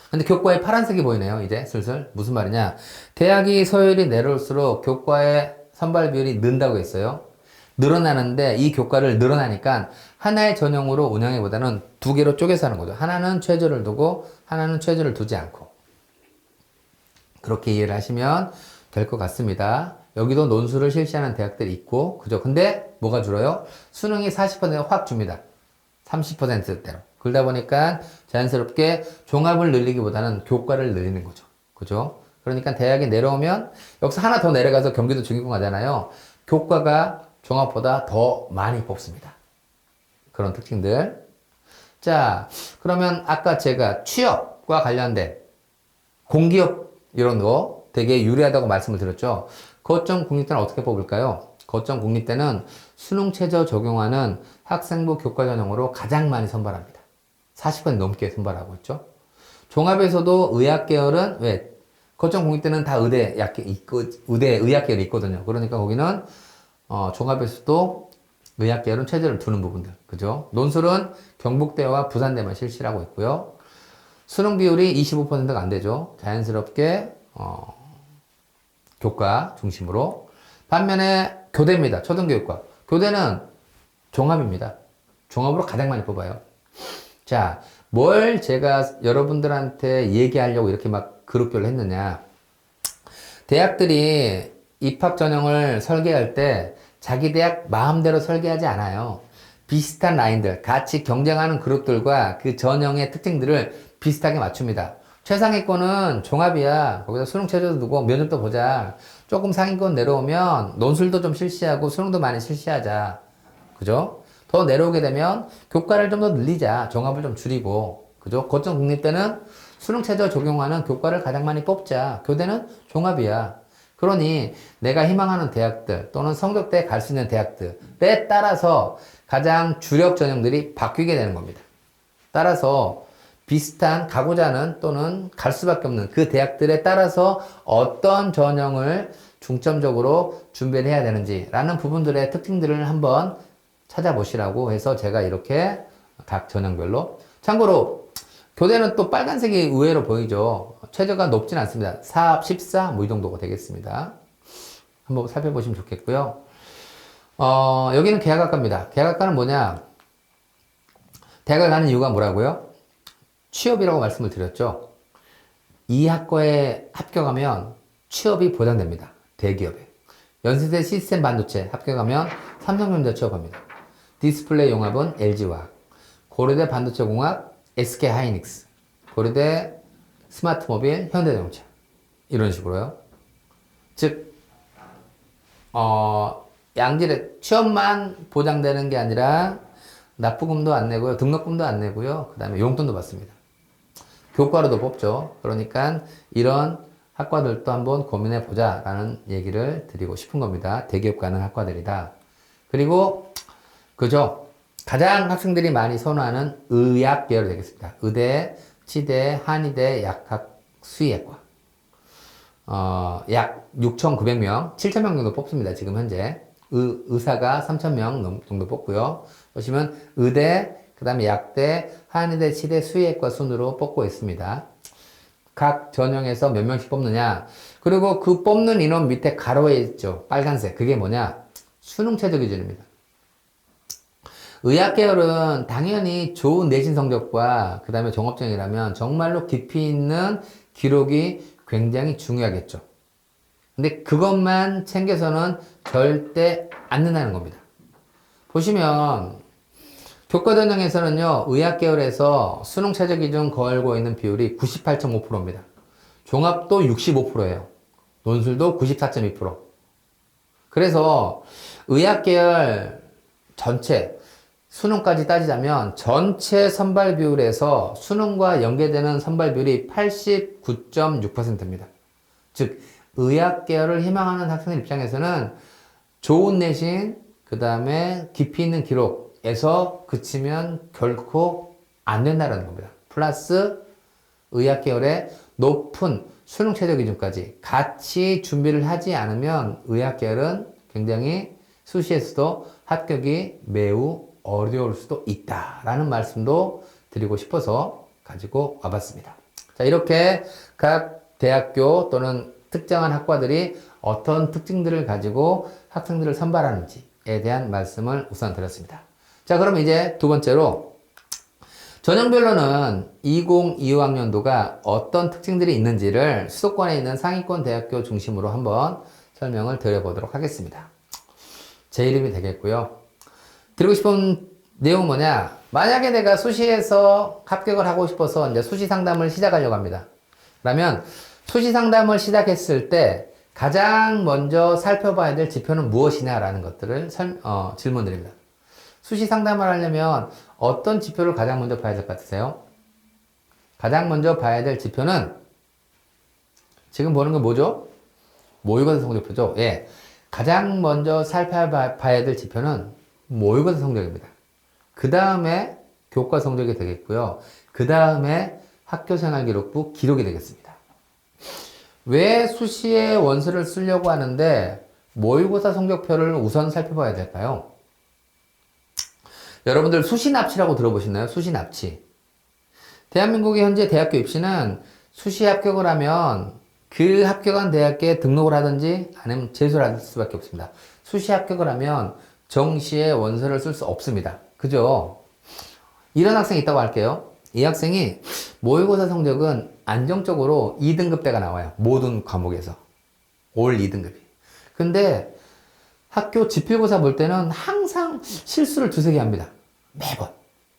근데 교과에 파란색이 보이네요, 이제 슬슬. 무슨 말이냐? 대학이 서열이 내려올수록 교과의 선발 비율이 는다고 했어요. 늘어나는데 이 교과를 늘어나니까 하나의 전형으로 운영하기보다는 두 개로 쪼개서 하는 거죠. 하나는 최저를 두고 하나는 최저를 두지 않고. 그렇게 이해를 하시면 될 것 같습니다. 여기도 논술을 실시하는 대학들이 있고, 그죠? 근데 뭐가 줄어요? 수능이 40%확 줍니다. 30%대로. 그러다 보니까 자연스럽게 종합을 늘리기보다는 교과를 늘리는 거죠. 그죠? 그러니까 대학이 내려오면 여기서 하나 더 내려가서 경기도 중위권 가잖아요. 교과가 종합보다 더 많이 뽑습니다. 그런 특징들. 자, 그러면 아까 제가 취업과 관련된 공기업 이런 거 되게 유리하다고 말씀을 드렸죠. 거점 국립대는 어떻게 뽑을까요? 거점 국립대는 수능 최저 적용하는 학생부 교과 전형으로 가장 많이 선발합니다. 40% 넘게 선발하고 있죠. 종합에서도 의학 계열은 왜? 거점 국립대는 다 의대 의학 계열이 있거든요. 그러니까 거기는 종합에서도 의학 계열은 최저를 두는 부분들. 그죠? 논술은 경북대와 부산대만 실시를 하고 있고요. 수능 비율이 25%가 안 되죠. 자연스럽게 교과 중심으로. 반면에 교대입니다. 초등교육과. 교대는 종합입니다. 종합으로 가장 많이 뽑아요. 자, 뭘 제가 여러분들한테 얘기하려고 이렇게 막 그룹별로 했느냐. 대학들이 입학 전형을 설계할 때 자기 대학 마음대로 설계하지 않아요. 비슷한 라인들, 같이 경쟁하는 그룹들과 그 전형의 특징들을 비슷하게 맞춥니다. 최상위권은 종합이야. 거기다 수능 최저도 두고 면접도 보자. 조금 상위권 내려오면 논술도 좀 실시하고 수능도 많이 실시하자. 그죠? 더 내려오게 되면 교과를 좀 더 늘리자. 종합을 좀 줄이고. 그죠? 거점 국립대는 수능 최저 적용하는 교과를 가장 많이 뽑자. 교대는 종합이야. 그러니 내가 희망하는 대학들 또는 성적대에 갈 수 있는 대학들에 따라서 가장 주력 전형들이 바뀌게 되는 겁니다. 따라서 비슷한 가고자 하는 또는 갈 수밖에 없는 그 대학들에 따라서 어떤 전형을 중점적으로 준비를 해야 되는지라는 부분들의 특징들을 한번 찾아보시라고 해서 제가 이렇게 각 전형별로. 참고로 교대는 또 빨간색이 의외로 보이죠. 최저가 높진 않습니다. 4, 14, 뭐 이 정도가 되겠습니다. 한번 살펴보시면 좋겠고요. 여기는 계약학과입니다. 계약학과는 뭐냐? 대학을 가는 이유가 뭐라고요? 취업이라고 말씀을 드렸죠. 이 학과에 합격하면 취업이 보장됩니다. 대기업에. 연세대 시스템 반도체 합격하면 삼성전자 취업합니다. 디스플레이 용합은 LG화학, 고려대 반도체공학 SK하이닉스, 고려대 스마트모빌 현대자동차. 이런 식으로요. 즉 양질의 취업만 보장되는 게 아니라 납부금도 안 내고요. 등록금도 안 내고요. 그 다음에 용돈도 받습니다. 교과로도 뽑죠. 그러니까 이런 학과들도 한번 고민해 보자 라는 얘기를 드리고 싶은 겁니다. 대기업 가는 학과들이다. 그리고 그죠. 가장 학생들이 많이 선호하는 의학 계열이 되겠습니다. 의대, 치대, 한의대, 약학, 수의학과. 약 6,900명, 7,000명 정도 뽑습니다. 지금 현재. 의사가 3,000명 정도 뽑고요. 보시면 의대, 그 다음에 약대, 한의대, 치대, 수의학과 순으로 뽑고 있습니다. 각 전형에서 몇 명씩 뽑느냐. 그리고 그 뽑는 인원 밑에 가로에 있죠. 빨간색. 그게 뭐냐. 수능 최저 기준입니다. 의학 계열은 당연히 좋은 내신 성적과 그 다음에 종합전형이라면 정말로 깊이 있는 기록이 굉장히 중요하겠죠. 근데 그것만 챙겨서는 절대 안 된다는 겁니다. 보시면 교과전형에서는요, 의학 계열에서 수능 최저 기준 걸고 있는 비율이 98.5%입니다. 종합도 65%예요. 논술도 94.2%. 그래서 의학 계열 전체 수능까지 따지자면 전체 선발 비율에서 수능과 연계되는 선발 비율이 89.6%입니다. 즉 의학 계열을 희망하는 학생들 입장에서는 좋은 내신, 그 다음에 깊이 있는 기록에서 그치면 결코 안 된다는 겁니다. 플러스 의학 계열의 높은 수능 최저 기준까지 같이 준비를 하지 않으면 의학 계열은 굉장히 수시에서도 합격이 매우 어려울 수도 있다라는 말씀도 드리고 싶어서 가지고 와봤습니다. 자, 이렇게 각 대학교 또는 특정한 학과들이 어떤 특징들을 가지고 학생들을 선발하는지에 대한 말씀을 우선 드렸습니다. 자, 그럼 이제 두 번째로 전형별로는 2025학년도가 어떤 특징들이 있는지를 수도권에 있는 상위권 대학교 중심으로 한번 설명을 드려보도록 하겠습니다. 제 이름이 되겠고요. 드리고 싶은 내용은 뭐냐? 만약에 내가 수시에서 합격을 하고 싶어서 이제 수시 상담을 시작하려고 합니다. 그러면 수시 상담을 시작했을 때 가장 먼저 살펴봐야 될 지표는 무엇이냐라는 것들을 질문 드립니다. 수시 상담을 하려면 어떤 지표를 가장 먼저 봐야 될 것 같으세요? 가장 먼저 봐야 될 지표는 지금 보는 건 뭐죠? 모의고사 성적표죠. 예. 가장 먼저 살펴봐야 될 지표는 모의고사 성적입니다. 그 다음에 교과 성적이 되겠고요. 그 다음에 학교생활기록부 기록이 되겠습니다. 왜 수시에 원서를 쓰려고 하는데 모의고사 성적표를 우선 살펴봐야 될까요? 여러분들 수시 납치라고 들어보셨나요? 수시 납치. 대한민국의 현재 대학교 입시는 수시 합격을 하면 그 합격한 대학에 등록을 하든지 아니면 재수를 할 수밖에 없습니다. 수시 합격을 하면 정시에 원서를 쓸 수 없습니다. 그죠? 이런 학생이 있다고 할게요. 이 학생이 모의고사 성적은 안정적으로 2등급대가 나와요. 모든 과목에서. 올 2등급이. 근데 학교 지필고사 볼 때는 항상 실수를 두세 개 합니다. 매번.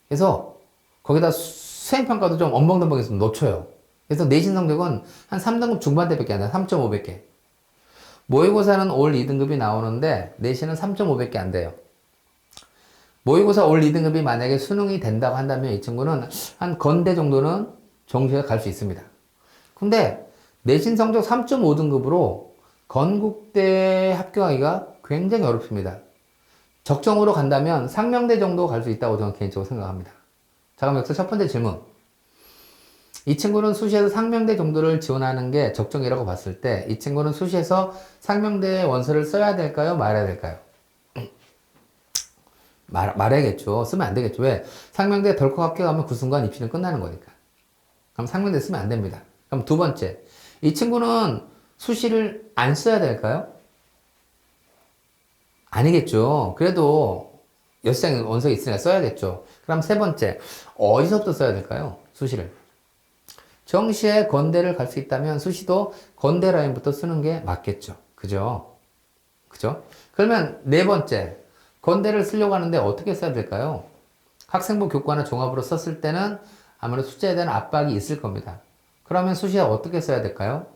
그래서 거기다 수행평가도 좀 엉벙덩벙해서 놓쳐요. 그래서 내신 성적은 한 3등급 중반대밖에 안 돼요. 3.500개. 모의고사는 올 2등급이 나오는데 내신은 3.500개 안 돼요. 모의고사 올 2등급이 만약에 수능이 된다고 한다면 이 친구는 한 건대 정도는 정시에 갈 수 있습니다. 근데 내신 성적 3.5등급으로 건국대에 합격하기가 굉장히 어렵습니다. 적정으로 간다면 상명대 정도 갈 수 있다고 저는 개인적으로 생각합니다. 자, 그럼 여기서 첫 번째 질문. 이 친구는 수시에서 상명대 정도를 지원하는 게 적정이라고 봤을 때 이 친구는 수시에서 상명대 원서를 써야 될까요? 말아야 될까요? 말해야겠죠. 쓰면 안 되겠죠. 왜? 상명대 덜컥 합격하면 그 순간 입시는 끝나는 거니까. 그럼 상명대 쓰면 안 됩니다. 그럼 두 번째. 이 친구는 수시를 안 써야 될까요? 아니겠죠. 그래도 여시장 원서가 있으니까 써야겠죠. 그럼 세 번째. 어디서부터 써야 될까요? 수시를. 정시에 건대를 갈 수 있다면 수시도 건대 라인부터 쓰는 게 맞겠죠. 그죠? 그죠? 그러면 네 번째, 건대를 쓰려고 하는데 어떻게 써야 될까요? 학생부 교과나 종합으로 썼을 때는 아무래도 숫자에 대한 압박이 있을 겁니다. 그러면 수시에 어떻게 써야 될까요?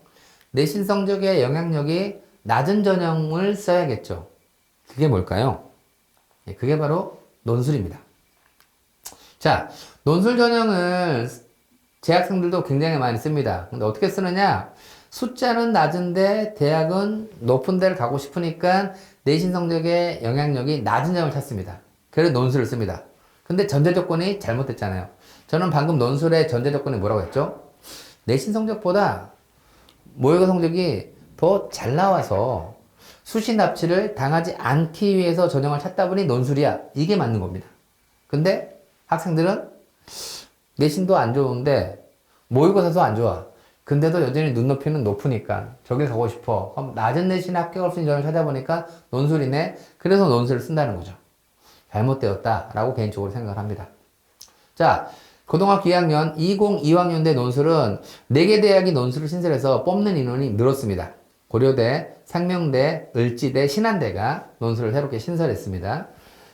내신 성적의 영향력이 낮은 전형을 써야겠죠. 그게 뭘까요? 그게 바로 논술입니다. 자, 논술 전형을 재학생들도 굉장히 많이 씁니다. 근데 어떻게 쓰느냐? 숫자는 낮은데 대학은 높은 데를 가고 싶으니까 내신 성적의 영향력이 낮은 점을 찾습니다. 그래서 논술을 씁니다. 근데 전제 조건이 잘못됐잖아요. 저는 방금 논술의 전제 조건이 뭐라고 했죠? 내신 성적보다 모의고 성적이 더 잘 나와서 수시 납치를 당하지 않기 위해서 전형을 찾다 보니 논술이야. 이게 맞는 겁니다. 근데 학생들은 내신도 안 좋은데 모의고사도 안 좋아. 근데도 여전히 눈높이는 높으니까 저길 가고 싶어. 그럼 낮은 내신에 합격할 수 있는 전형을 찾아보니까 논술이네. 그래서 논술을 쓴다는 거죠. 잘못되었다라고 개인적으로 생각을 합니다. 자, 고등학교 2학년 2025학년대 논술은 4개 대학이 논술을 신설해서 뽑는 인원이 늘었습니다. 고려대, 상명대, 을지대, 신한대가 논술을 새롭게 신설했습니다.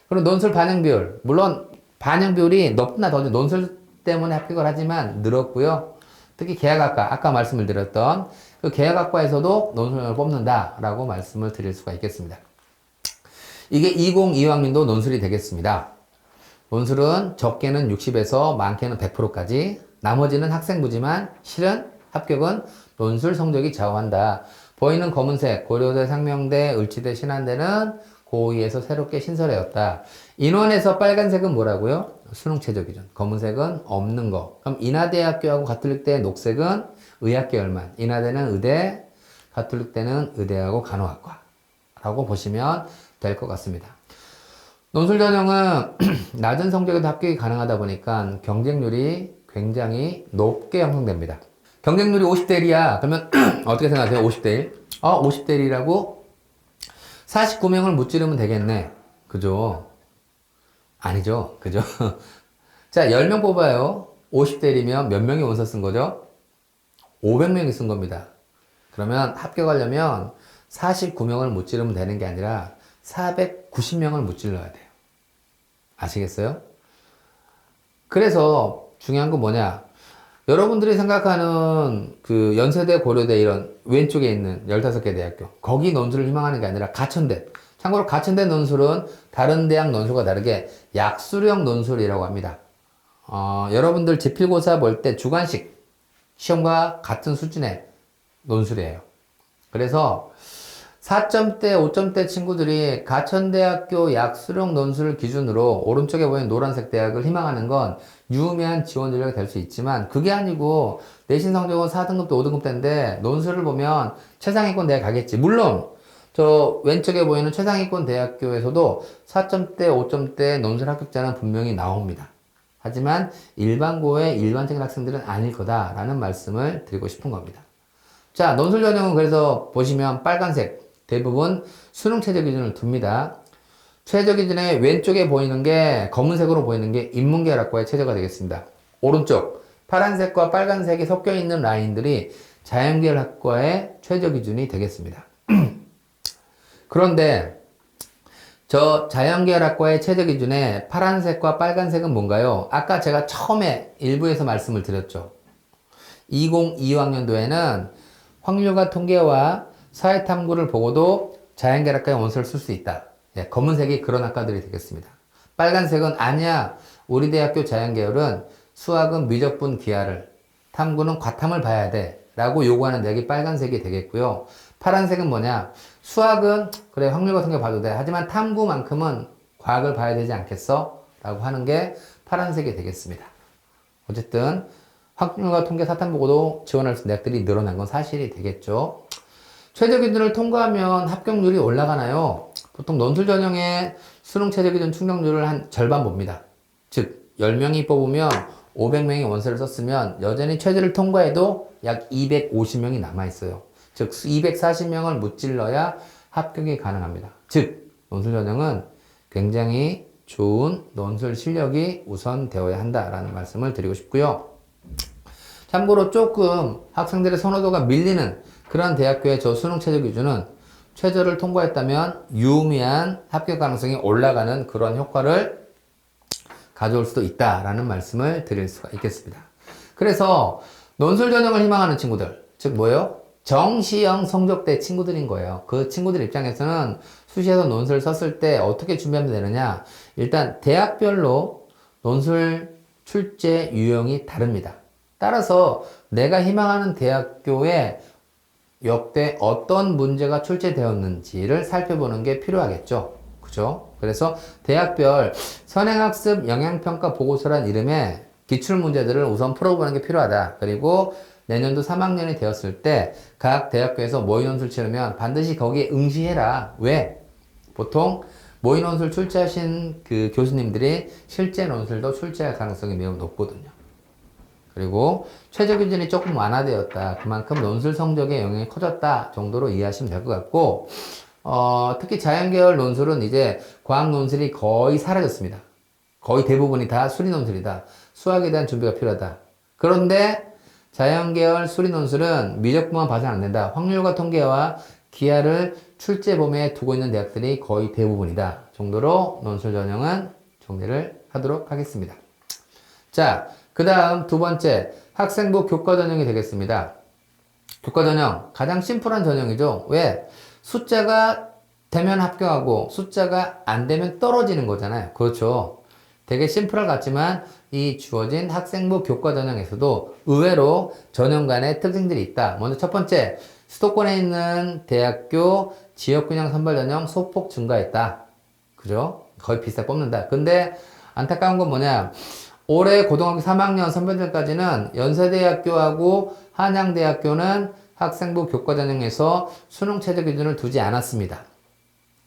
그리고 논술 반영 비율, 물론 반영 비율이 높나 더 논술 때문에 합격을 하지만 늘었고요. 특히 계약학과, 아까 말씀을 드렸던 그 계약학과에서도 논술을 뽑는다라고 말씀을 드릴 수가 있겠습니다. 이게 2025학년도 논술이 되겠습니다. 논술은 적게는 60에서 많게는 100%까지, 나머지는 학생부지만 실은 합격은 논술 성적이 좌우한다. 보이는 검은색 고려대, 상명대, 을지대, 신한대는 고2에서 새롭게 신설하였다. 인원에서 빨간색은 뭐라고요? 수능 최저 기준. 검은색은 없는 거. 그럼 인하대학교하고 가톨릭대 녹색은 의학계열만. 인하대는 의대, 가톨릭대는 의대하고 간호학과라고 보시면 될 것 같습니다. 논술 전형은 낮은 성적에도 합격이 가능하다 보니까 경쟁률이 굉장히 높게 형성됩니다. 경쟁률이 50대 1이야. 그러면 어떻게 생각하세요? 50대 1? 50대 1이라고 49명을 무찌르면 되겠네. 그죠? 아니죠. 그죠? 자, 10명 뽑아요. 50대 1이면 몇 명이 원서 쓴 거죠? 500명이 쓴 겁니다. 그러면 합격하려면 49명을 무찌르면 되는 게 아니라 490명을 무찔러야 돼요. 아시겠어요? 그래서 중요한 건 뭐냐? 여러분들이 생각하는 그 연세대, 고려대 이런 왼쪽에 있는 15개 대학교, 거기 논술을 희망하는 게 아니라 가천대. 참고로 가천대 논술은 다른 대학 논술과 다르게 약수령 논술이라고 합니다. 여러분들 지필고사 볼 때 주관식 시험과 같은 수준의 논술이에요. 그래서 4점대, 5점대 친구들이 가천대학교 약수령 논술을 기준으로 오른쪽에 보이는 노란색 대학을 희망하는 건 유의미한 지원 전략이 될 수 있지만 그게 아니고 내신 성적은 4등급대, 5등급대인데 논술을 보면 최상위권 대학 가겠지. 물론 저 왼쪽에 보이는 최상위권 대학교에서도 4점대, 5점대 논술 합격자는 분명히 나옵니다. 하지만 일반고의 일반적인 학생들은 아닐 거다라는 말씀을 드리고 싶은 겁니다. 자, 논술 전형은 그래서 보시면 빨간색 대부분 수능 최저 기준을 둡니다. 최저 기준의 왼쪽에 보이는 게 검은색으로 보이는 게 인문계열학과의 최저가 되겠습니다. 오른쪽 파란색과 빨간색이 섞여 있는 라인들이 자연계열학과의 최저 기준이 되겠습니다. 그런데 저 자연계열학과의 최저 기준에 파란색과 빨간색은 뭔가요? 아까 제가 처음에 일부에서 말씀을 드렸죠. 2025학년도에는 확률과 통계와 사회탐구를 보고도 자연계열학과의 원서를 쓸 수 있다. 예, 검은색이 그런 학과들이 되겠습니다. 빨간색은 아니야. 우리 대학교 자연계열은 수학은 미적분 기하를, 탐구는 과탐을 봐야 돼. 라고 요구하는 대학이 빨간색이 되겠고요. 파란색은 뭐냐? 수학은 그래 확률과 통계 봐도 돼. 하지만 탐구만큼은 과학을 봐야 되지 않겠어? 라고 하는 게 파란색이 되겠습니다. 어쨌든 확률과 통계 사탐 보고도 지원할 수 있는 대학들이 늘어난 건 사실이 되겠죠. 최저 기준을 통과하면 합격률이 올라가나요? 보통 논술 전형의 수능 최저 기준 충족률을 한 절반 봅니다. 즉 10명이 뽑으면 500명이 원서를 썼으면 여전히 최저를 통과해도 약 250명이 남아있어요. 즉 240명을 무찔러야 합격이 가능합니다. 즉 논술 전형은 굉장히 좋은 논술 실력이 우선 되어야 한다라는 말씀을 드리고 싶고요. 참고로 조금 학생들의 선호도가 밀리는 그런 대학교의 저 수능 최저 기준은 최저를 통과했다면 유의미한 합격 가능성이 올라가는 그런 효과를 가져올 수도 있다라는 말씀을 드릴 수가 있겠습니다. 그래서 논술 전형을 희망하는 친구들, 즉 뭐예요? 정시형 성적대 친구들인 거예요. 그 친구들 입장에서는 수시에서 논술을 썼을 때 어떻게 준비하면 되느냐? 일단 대학별로 논술 출제 유형이 다릅니다. 따라서 내가 희망하는 대학교에 역대 어떤 문제가 출제되었는지를 살펴보는 게 필요하겠죠. 그죠? 그래서 대학별 선행학습 영향평가 보고서란 이름의 기출문제들을 우선 풀어보는 게 필요하다. 그리고 내년도 3학년이 되었을 때 각 대학교에서 모의논술 치르면 반드시 거기에 응시해라. 왜? 보통 모의논술 출제하신 그 교수님들이 실제 논술도 출제할 가능성이 매우 높거든요. 그리고 최저 기준이 조금 완화되었다. 그만큼 논술 성적의 영향이 커졌다 정도로 이해하시면 될 것 같고, 특히 자연계열 논술은 이제 과학 논술이 거의 사라졌습니다. 거의 대부분이 다 수리 논술이다. 수학에 대한 준비가 필요하다. 그런데 자연계열 수리 논술은 미적분만 봐서는 안 된다. 확률과 통계와 기하를 출제 범위에 두고 있는 대학들이 거의 대부분이다. 정도로 논술 전형은 정리를 하도록 하겠습니다. 자, 그 다음 두 번째 학생부 교과 전형이 되겠습니다. 교과 전형 가장 심플한 전형이죠. 왜? 숫자가 되면 합격하고 숫자가 안 되면 떨어지는 거잖아요. 그렇죠. 되게 심플할 것 같지만 이 주어진 학생부 교과 전형에서도 의외로 전형 간의 특징들이 있다. 먼저 첫 번째, 수도권에 있는 대학교 지역균형 선발 전형 소폭 증가했다. 그죠? 거의 비슷하게 뽑는다. 근데 안타까운 건 뭐냐? 올해 고등학교 3학년 선발전까지는 연세대학교하고 한양대학교는 학생부 교과 전형에서 수능 최저 기준을 두지 않았습니다.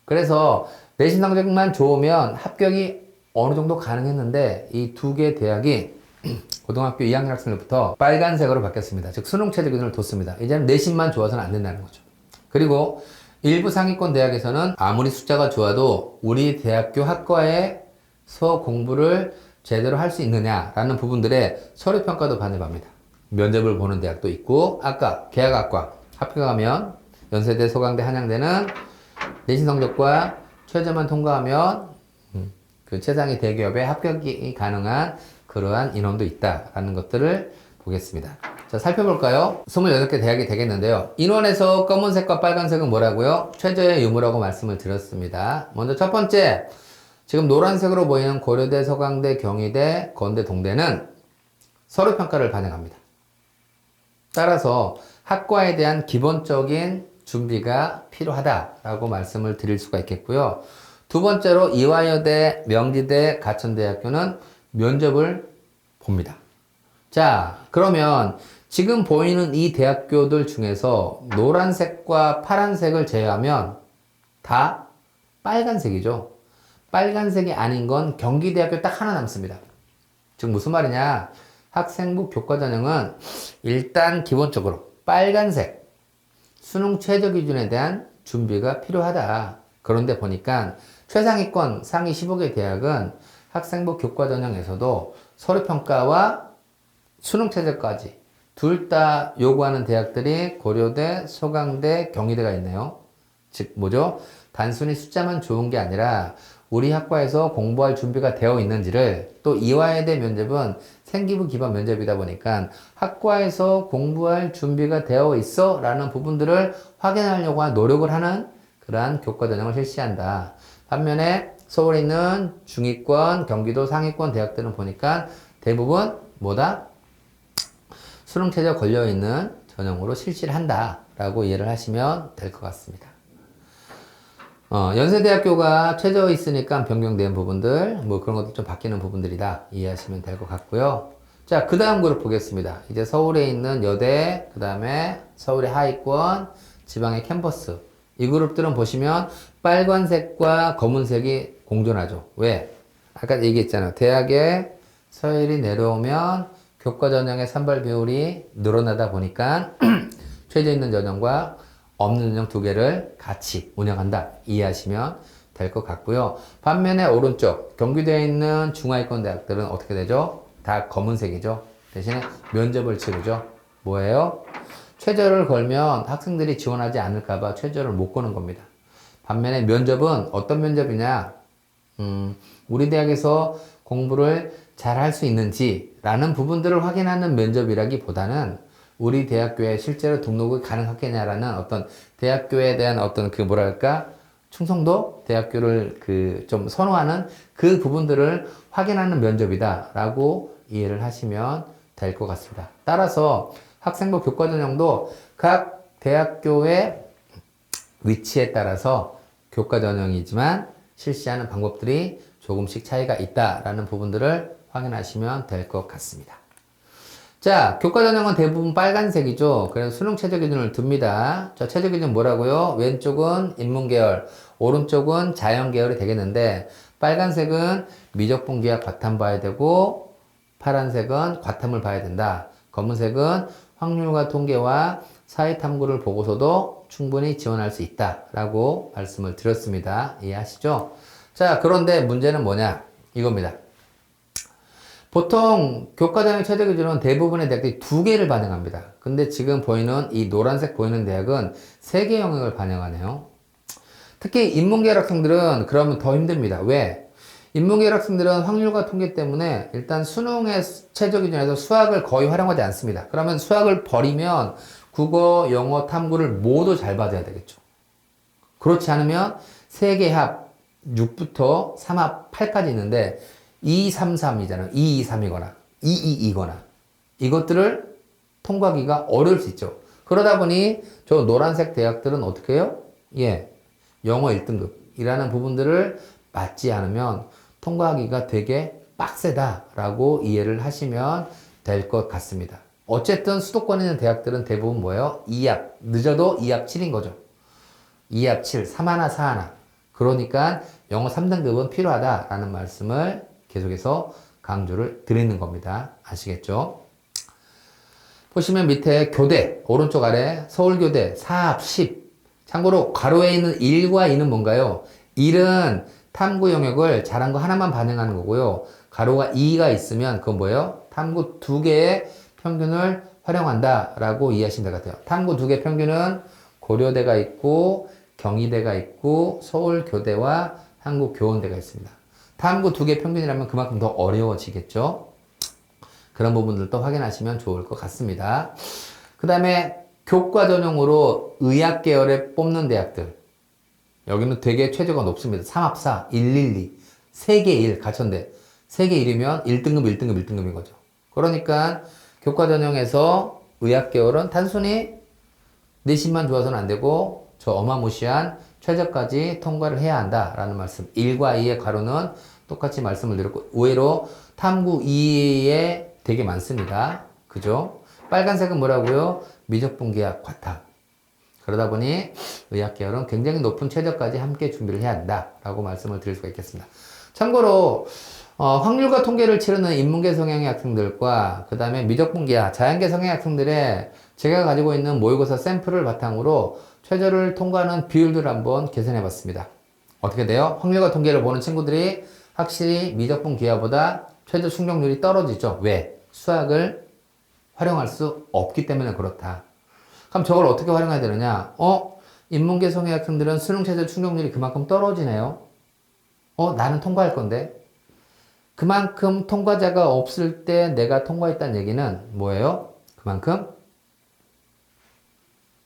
그래서 내신 성적만 좋으면 합격이 어느 정도 가능했는데 이 두 개 대학이 고등학교 2학년 학생들부터 빨간색으로 바뀌었습니다. 즉 수능 최저 기준을 뒀습니다. 이제는 내신만 좋아서는 안 된다는 거죠. 그리고 일부 상위권 대학에서는 아무리 숫자가 좋아도 우리 대학교 학과에서 공부를 제대로 할 수 있느냐라는 부분들의 서류평가도 반영합니다. 면접을 보는 대학도 있고, 아까 계약학과 합격하면 연세대, 소강대, 한양대는 내신 성적과 최저만 통과하면 그 최상위 대기업에 합격이 가능한 그러한 인원도 있다라는 것들을 보겠습니다. 자, 살펴볼까요? 28개 대학이 되겠는데요. 인원에서 검은색과 빨간색은 뭐라고요? 최저의 유무라고 말씀을 드렸습니다. 먼저 첫 번째, 지금 노란색으로 보이는 고려대, 서강대, 경희대, 건대, 동대는 서류평가를 반영합니다. 따라서 학과에 대한 기본적인 준비가 필요하다라고 말씀을 드릴 수가 있겠고요. 두 번째로 이화여대, 명지대, 가천대학교는 면접을 봅니다. 자, 그러면 지금 보이는 이 대학교들 중에서 노란색과 파란색을 제외하면 다 빨간색이죠. 빨간색이 아닌 건 경기대학교 딱 하나 남습니다. 즉 무슨 말이냐? 학생부 교과 전형은 일단 기본적으로 빨간색 수능 최저 기준에 대한 준비가 필요하다. 그런데 보니까 최상위권 상위 15개 대학은 학생부 교과 전형에서도 서류평가와 수능 최저까지 둘 다 요구하는 대학들이 고려대, 소강대, 경희대가 있네요. 즉 뭐죠? 단순히 숫자만 좋은 게 아니라 우리 학과에서 공부할 준비가 되어 있는지를, 또 이화여대 면접은 생기부 기반 면접이다 보니까 학과에서 공부할 준비가 되어 있어 라는 부분들을 확인하려고 노력을 하는 그러한 교과 전형을 실시한다. 반면에 서울에 있는 중위권, 경기도 상위권 대학들은 보니까 대부분 뭐다? 수능 최저 걸려있는 전형으로 실시를 한다 라고 이해를 하시면 될 것 같습니다. 연세대학교가 최저 있으니까 변경된 부분들, 뭐 그런 것도 좀 바뀌는 부분들이다 이해하시면 될 것 같고요. 자, 그 다음 그룹 보겠습니다. 이제 서울에 있는 여대, 그 다음에 서울의 하위권, 지방의 캠퍼스. 이 그룹들은 보시면 빨간색과 검은색이 공존하죠. 왜? 아까 얘기했잖아요. 대학에 서열이 내려오면 교과 전형의 선발 비율이 늘어나다 보니까 최저 있는 전형과 없는 전형 두 개를 같이 운영한다. 이해하시면 될 것 같고요. 반면에 오른쪽 경기도에 있는 중하위권 대학들은 어떻게 되죠? 다 검은색이죠. 대신에 면접을 치르죠. 뭐예요? 최저를 걸면 학생들이 지원하지 않을까봐 최저를 못 거는 겁니다. 반면에 면접은 어떤 면접이냐? 우리 대학에서 공부를 잘 할 수 있는지라는 부분들을 확인하는 면접이라기보다는 우리 대학교에 실제로 등록이 가능하겠냐라는 어떤 대학교에 대한 어떤 그 뭐랄까 충성도, 대학교를 그 좀 선호하는 그 부분들을 확인하는 면접이다라고 이해를 하시면 될 것 같습니다. 따라서 학생부 교과 전형도 각 대학교의 위치에 따라서 교과 전형이지만 실시하는 방법들이 조금씩 차이가 있다라는 부분들을 확인하시면 될 것 같습니다. 자, 교과 전형은 대부분 빨간색이죠. 그래서 수능 최저 기준을 둡니다. 저 최저 기준 뭐라고요? 왼쪽은 인문계열, 오른쪽은 자연계열이 되겠는데 빨간색은 미적분기하 과탐 봐야 되고 파란색은 과탐을 봐야 된다. 검은색은 확률과 통계와 사회탐구를 보고서도 충분히 지원할 수 있다라고 말씀을 드렸습니다. 이해하시죠? 자, 그런데 문제는 뭐냐? 이겁니다. 보통 교과전형 최저 기준은 대부분의 대학들이 2개를 반영합니다. 근데 지금 보이는 이 노란색 보이는 대학은 3개 영역을 반영하네요. 특히 인문계열 학생들은 그러면 더 힘듭니다. 왜? 인문계열 학생들은 확률과 통계 때문에 일단 수능의 최저 기준에서 수학을 거의 활용하지 않습니다. 그러면 수학을 버리면 국어, 영어, 탐구를 모두 잘 받아야 되겠죠. 그렇지 않으면 3개 합 6부터 3합 8까지 있는데 2, 3, 3이잖아요. 2, 2, 3이거나 2, 2, 2거나 이것들을 통과하기가 어려울 수 있죠. 그러다 보니 저 노란색 대학들은 어떻게 해요? 예, 영어 1등급이라는 부분들을 맞지 않으면 통과하기가 되게 빡세다라고 이해를 하시면 될 것 같습니다. 어쨌든 수도권에 있는 대학들은 대부분 뭐예요? 2합, 늦어도 2합 7인 거죠. 2합 7, 3하나 4하나. 그러니까 영어 3등급은 필요하다라는 말씀을 계속해서 강조를 드리는 겁니다. 아시겠죠? 보시면 밑에 교대, 오른쪽 아래 서울교대 4합 10. 참고로 괄호에 있는 1과 2는 뭔가요? 1은 탐구 영역을 잘한 거 하나만 반영하는 거고요. 괄호가 2가 있으면 그건 뭐예요? 탐구 2개의 평균을 활용한다 라고 이해하시면 될 것 같아요. 탐구 2개 평균은 고려대가 있고 경희대가 있고 서울교대와 한국교원대가 있습니다. 탐구 2개 평균이라면 그만큼 더 어려워지겠죠. 그런 부분들도 확인하시면 좋을 것 같습니다. 그 다음에 교과 전형으로 의학 계열에 뽑는 대학들. 여기는 되게 최저가 높습니다. 3합4, 112, 3개 1, 가천대. 3개 1이면 1등급, 1등급, 1등급인 거죠. 그러니까 교과 전형에서 의학 계열은 단순히 내신만 좋아서는 안 되고 저 어마무시한 최저까지 통과를 해야 한다라는 말씀. 1과 2의 가로는 똑같이 말씀을 드렸고 의외로 탐구 2에 되게 많습니다. 그죠? 빨간색은 뭐라고요? 미적분계학 과탐. 그러다 보니 의학 계열은 굉장히 높은 최저까지 함께 준비를 해야 한다라고 말씀을 드릴 수가 있겠습니다. 참고로 확률과 통계를 치르는 인문계 성향의 학생들과 그 다음에 미적분계학, 자연계 성향의 학생들의 제가 가지고 있는 모의고사 샘플을 바탕으로 최저를 통과하는 비율들을 한번 계산해 봤습니다. 어떻게 돼요? 확률과 통계를 보는 친구들이 확실히 미적분계학보다 최저 충족률이 떨어지죠. 왜? 수학을 활용할 수 없기 때문에 그렇다. 그럼 저걸 어떻게 활용해야 되느냐? 인문계 성향 학생들은 수능 최저 충족률이 그만큼 떨어지네요. 나는 통과할 건데. 그만큼 통과자가 없을 때 내가 통과했다는 얘기는 뭐예요? 그만큼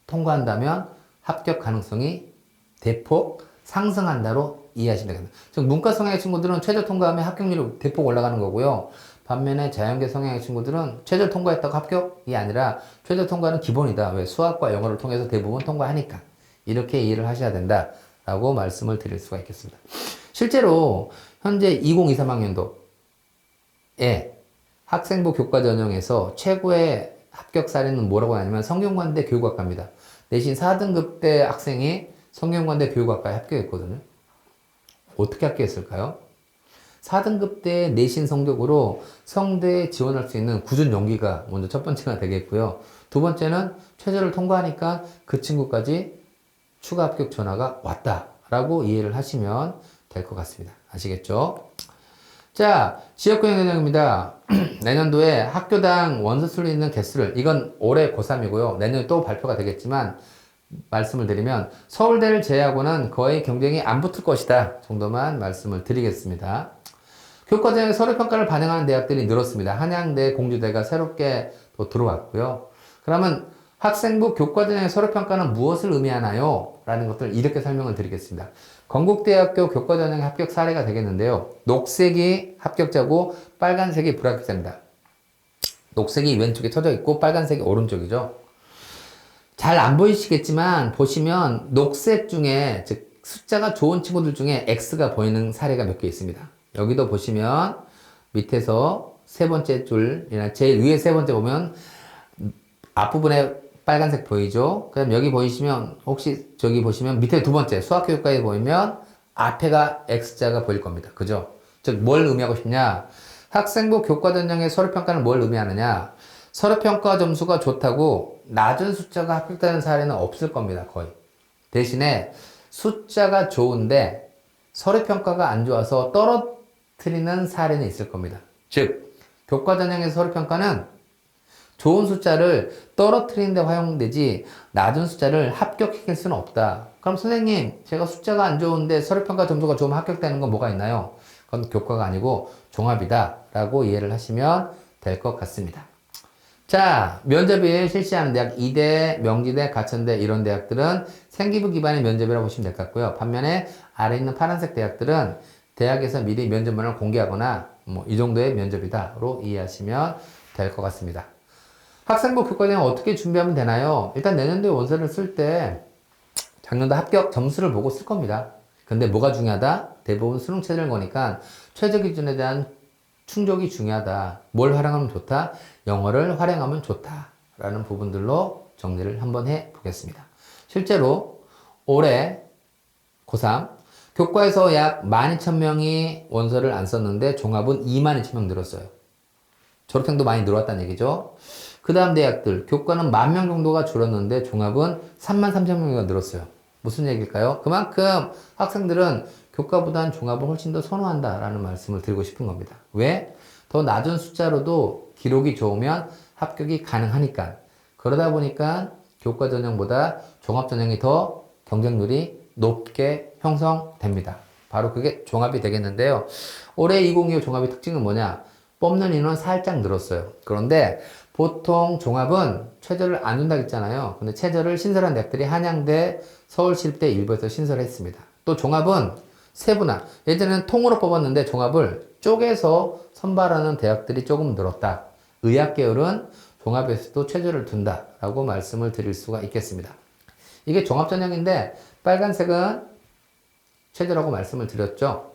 통과한다면 합격 가능성이 대폭 상승한다로 이해하시면 되겠습니다. 즉 문과 성향의 친구들은 최저 통과하면 합격률이 대폭 올라가는 거고요. 반면에 자연계 성향의 친구들은 최저 통과했다고 합격이 아니라 최저 통과는 기본이다. 왜? 수학과 영어를 통해서 대부분 통과하니까. 이렇게 이해를 하셔야 된다라고 말씀을 드릴 수가 있겠습니다. 실제로 현재 2023학년도에 학생부 교과 전형에서 최고의 합격 사례는 뭐라고 하냐면 성균관대 교육학과입니다. 내신 4등급 대 학생이 성균관대 교육학과에 합격했거든요. 어떻게 합격했을까요? 4등급 때 내신 성적으로 성대에 지원할 수 있는 굳은 용기가 먼저 첫 번째가 되겠고요. 두 번째는 최저를 통과하니까 그 친구까지 추가 합격 전화가 왔다라고 이해를 하시면 될 것 같습니다. 아시겠죠? 자, 지역구역 전형입니다. 내년도에 학교당 원서수로 있는 개수를, 이건 올해 고3이고요. 내년에 또 발표가 되겠지만, 말씀을 드리면, 서울대를 제외하고는 거의 경쟁이 안 붙을 것이다 정도만 말씀을 드리겠습니다. 교과전형의 서류평가를 반영하는 대학들이 늘었습니다. 한양대, 공주대가 새롭게 또 들어왔고요. 그러면 학생부 교과전형의 서류평가는 무엇을 의미하나요? 라는 것들을 이렇게 설명을 드리겠습니다. 건국대학교 교과전형의 합격 사례가 되겠는데요. 녹색이 합격자고 빨간색이 불합격자입니다. 녹색이 왼쪽에 쳐져 있고 빨간색이 오른쪽이죠. 잘 안 보이시겠지만 보시면 녹색 중에, 즉 숫자가 좋은 친구들 중에 X가 보이는 사례가 몇 개 있습니다. 여기도 보시면 밑에서 세 번째 줄이나 제일 위에 세 번째 보면 앞부분에 빨간색 보이죠? 그럼 여기 보이시면, 혹시 저기 보시면 밑에 두 번째 수학교육과에 보이면 앞에가 X자가 보일 겁니다. 그죠? 즉 뭘 의미하고 싶냐? 학생부 교과전형의 서류평가는 뭘 의미하느냐? 서류평가 점수가 좋다고 낮은 숫자가 합격되는 사례는 없을 겁니다. 거의. 대신에 숫자가 좋은데 서류평가가 안 좋아서 떨어뜨리는 사례는 있을 겁니다. 즉 교과전형의 서류평가는 좋은 숫자를 떨어뜨리는 데 활용되지 낮은 숫자를 합격시킬 수는 없다. 그럼 선생님, 제가 숫자가 안 좋은데 서류평가 점수가 좋으면 합격되는 건 뭐가 있나요? 그건 교과가 아니고 종합이다 라고 이해를 하시면 될 것 같습니다. 자, 면접을 실시하는 대학, 이대, 명지대, 가천대 이런 대학들은 생기부 기반의 면접이라고 보시면 될 것 같고요. 반면에 아래 있는 파란색 대학들은 대학에서 미리 면접문을 공개하거나 뭐 이 정도의 면접이다로 이해하시면 될 것 같습니다. 학생부 교과전형 어떻게 준비하면 되나요? 일단 내년도에 원서를 쓸 때 작년도 합격 점수를 보고 쓸 겁니다. 근데 뭐가 중요하다? 대부분 수능 최저를 거니까 최저 기준에 대한 충족이 중요하다. 뭘 활용하면 좋다? 영어를 활용하면 좋다. 라는 부분들로 정리를 한번 해 보겠습니다. 실제로 올해 고3 교과에서 약 12,000명이 원서를 안 썼는데 종합은 22,000명 늘었어요. 졸업생도 많이 늘었다는 얘기죠. 그 다음 대학들, 교과는 10,000명 정도가 줄었는데 종합은 33,000명이 늘었어요. 무슨 얘기일까요? 그만큼 학생들은 교과보다는 종합을 훨씬 더 선호한다라는 말씀을 드리고 싶은 겁니다. 왜? 더 낮은 숫자로도 기록이 좋으면 합격이 가능하니까. 그러다 보니까 교과 전형보다 종합 전형이 더 경쟁률이 높게 형성됩니다. 바로 그게 종합이 되겠는데요. 올해 2025 종합의 특징은 뭐냐? 뽑는 인원 살짝 늘었어요. 그런데 보통 종합은 최저를 안 준다고 했잖아요. 근데 최저를 신설한 대학들이 한양대, 서울시립대 일부에서 신설했습니다. 또 종합은 세분화. 예전에는 통으로 뽑았는데 종합을 쪼개서 선발하는 대학들이 조금 늘었다. 의학계열은 종합에서도 최저를 둔다라고 말씀을 드릴 수가 있겠습니다. 이게 종합전형인데 빨간색은 최저라고 말씀을 드렸죠.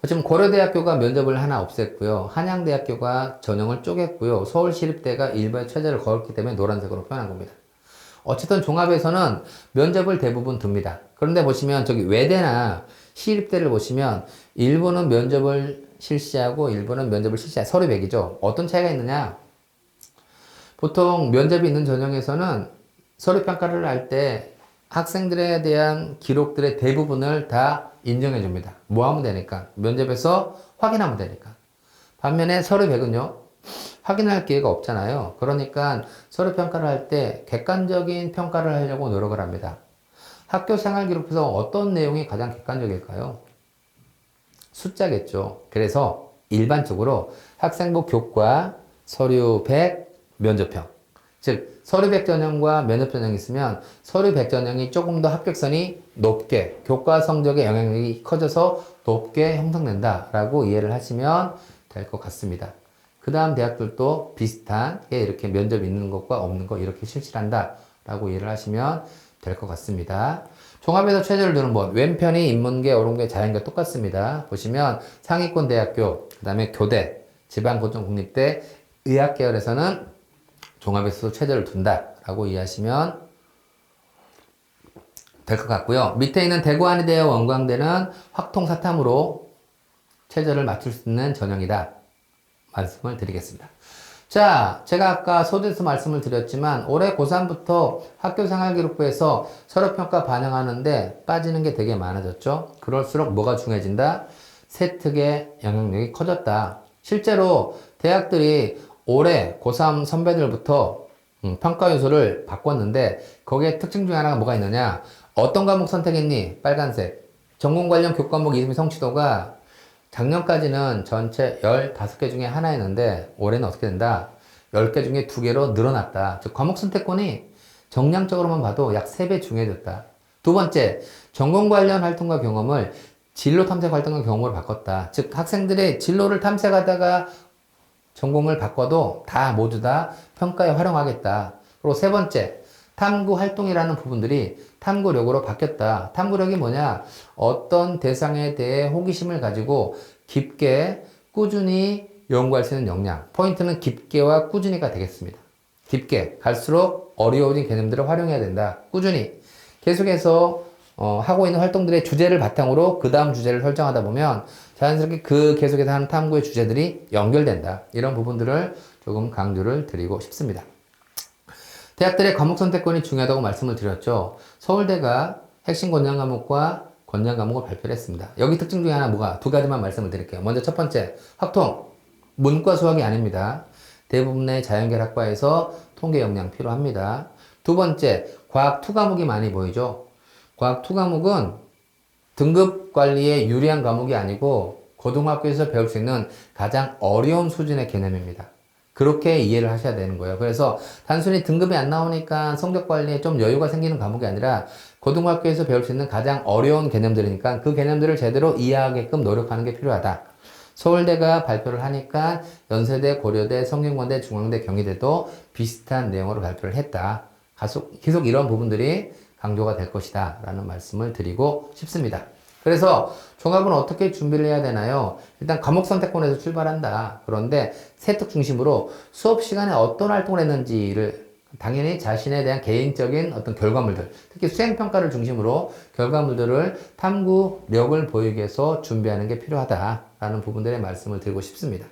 지금 고려대학교가 면접을 하나 없앴고요. 한양대학교가 전형을 쪼갰고요. 서울시립대가 일부의 최저를 걸었기 때문에 노란색으로 표현한 겁니다. 어쨌든 종합에서는 면접을 대부분 둡니다. 그런데 보시면 저기 외대나 시립대를 보시면 일부는 면접을 실시하고 일부는 면접을 실시하고 서류 100이죠. 어떤 차이가 있느냐? 보통 면접이 있는 전형에서는 서류 평가를 할 때 학생들에 대한 기록들의 대부분을 다 인정해 줍니다. 뭐 하면 되니까. 면접에서 확인하면 되니까. 반면에 서류 100은요. 확인할 기회가 없잖아요. 그러니까 서류 평가를 할 때 객관적인 평가를 하려고 노력을 합니다. 학교 생활 기록에서 어떤 내용이 가장 객관적일까요? 숫자겠죠. 그래서 일반적으로 학생부 교과, 서류 100, 면접형. 즉 서류 100 전형과 면접 전형이 있으면 서류 100 전형이 조금 더 합격선이 높게, 교과 성적의 영향력이 커져서 높게 형성된다라고 이해를 하시면 될 것 같습니다. 그 다음 대학들도 비슷하게 이렇게 면접 있는 것과 없는 것 이렇게 실시한다라고 이해를 하시면 될 것 같습니다. 종합에서 최저를 두는 법, 왼편이 인문계, 오른계, 자연계 똑같습니다. 보시면 상위권 대학교, 그 다음에 교대, 지방고등국립대, 의학계열에서는 종합에서도 최저를 둔다라고 이해하시면 될 것 같고요. 밑에 있는 대구한의대와 원광대는 확통사탐으로 최저를 맞출 수 있는 전형이다. 말씀을 드리겠습니다. 자, 제가 아까 소두에서 말씀을 드렸지만 올해 고3부터 학교생활기록부에서 서류평가 반영하는데 빠지는 게 되게 많아졌죠. 그럴수록 뭐가 중요해진다? 세특의 영향력이 커졌다. 실제로 대학들이 올해 고3 선배들부터 평가 요소를 바꿨는데 거기에 특징 중에 하나가 뭐가 있느냐? 어떤 과목 선택했니? 빨간색. 전공 관련 교과목 이름의 성취도가 작년까지는 전체 15개 중에 하나였는데 올해는 어떻게 된다? 10개 중에 2개로 늘어났다. 즉 과목 선택권이 정량적으로만 봐도 약 3배 중요해졌다. 두 번째, 전공 관련 활동과 경험을 진로 탐색 활동과 경험으로 바꿨다. 즉 학생들의 진로를 탐색하다가 전공을 바꿔도 모두 다 평가에 활용하겠다. 그리고 세 번째, 탐구 활동이라는 부분들이 탐구력으로 바뀌었다. 탐구력이 뭐냐? 어떤 대상에 대해 호기심을 가지고 깊게 꾸준히 연구할 수 있는 역량. 포인트는 깊게와 꾸준히가 되겠습니다. 깊게 갈수록 어려워진 개념들을 활용해야 된다. 꾸준히 계속해서 하고 있는 활동들의 주제를 바탕으로 그 다음 주제를 설정하다 보면 자연스럽게 그 계속해서 하는 탐구의 주제들이 연결된다. 이런 부분들을 조금 강조를 드리고 싶습니다. 대학들의 과목 선택권이 중요하다고 말씀을 드렸죠. 서울대가 핵심 권장 과목과 권장 과목을 발표를 했습니다. 여기 특징 중에 하나 뭐가? 두 가지만 말씀을 드릴게요. 먼저 첫 번째, 확통. 문과 수학이 아닙니다. 대부분의 자연계열 학과에서 통계 역량 필요합니다. 두 번째, 과학 2 과목이 많이 보이죠. 과학 2 과목은 등급 관리에 유리한 과목이 아니고 고등학교에서 배울 수 있는 가장 어려운 수준의 개념입니다. 그렇게 이해를 하셔야 되는 거예요. 그래서 단순히 등급이 안 나오니까 성적 관리에 좀 여유가 생기는 과목이 아니라 고등학교에서 배울 수 있는 가장 어려운 개념들이니까 그 개념들을 제대로 이해하게끔 노력하는 게 필요하다. 서울대가 발표를 하니까 연세대, 고려대, 성균관대, 중앙대, 경희대도 비슷한 내용으로 발표를 했다. 계속 이런 부분들이 강조가 될 것이다 라는 말씀을 드리고 싶습니다. 그래서 종합은 어떻게 준비를 해야 되나요? 일단 과목 선택권에서 출발한다. 그런데 세특 중심으로 수업 시간에 어떤 활동을 했는지를 당연히 자신에 대한 개인적인 어떤 결과물들, 특히 수행평가를 중심으로 결과물들을 탐구력을 보이기 위해서 준비하는 게 필요하다라는 부분들의 말씀을 드리고 싶습니다.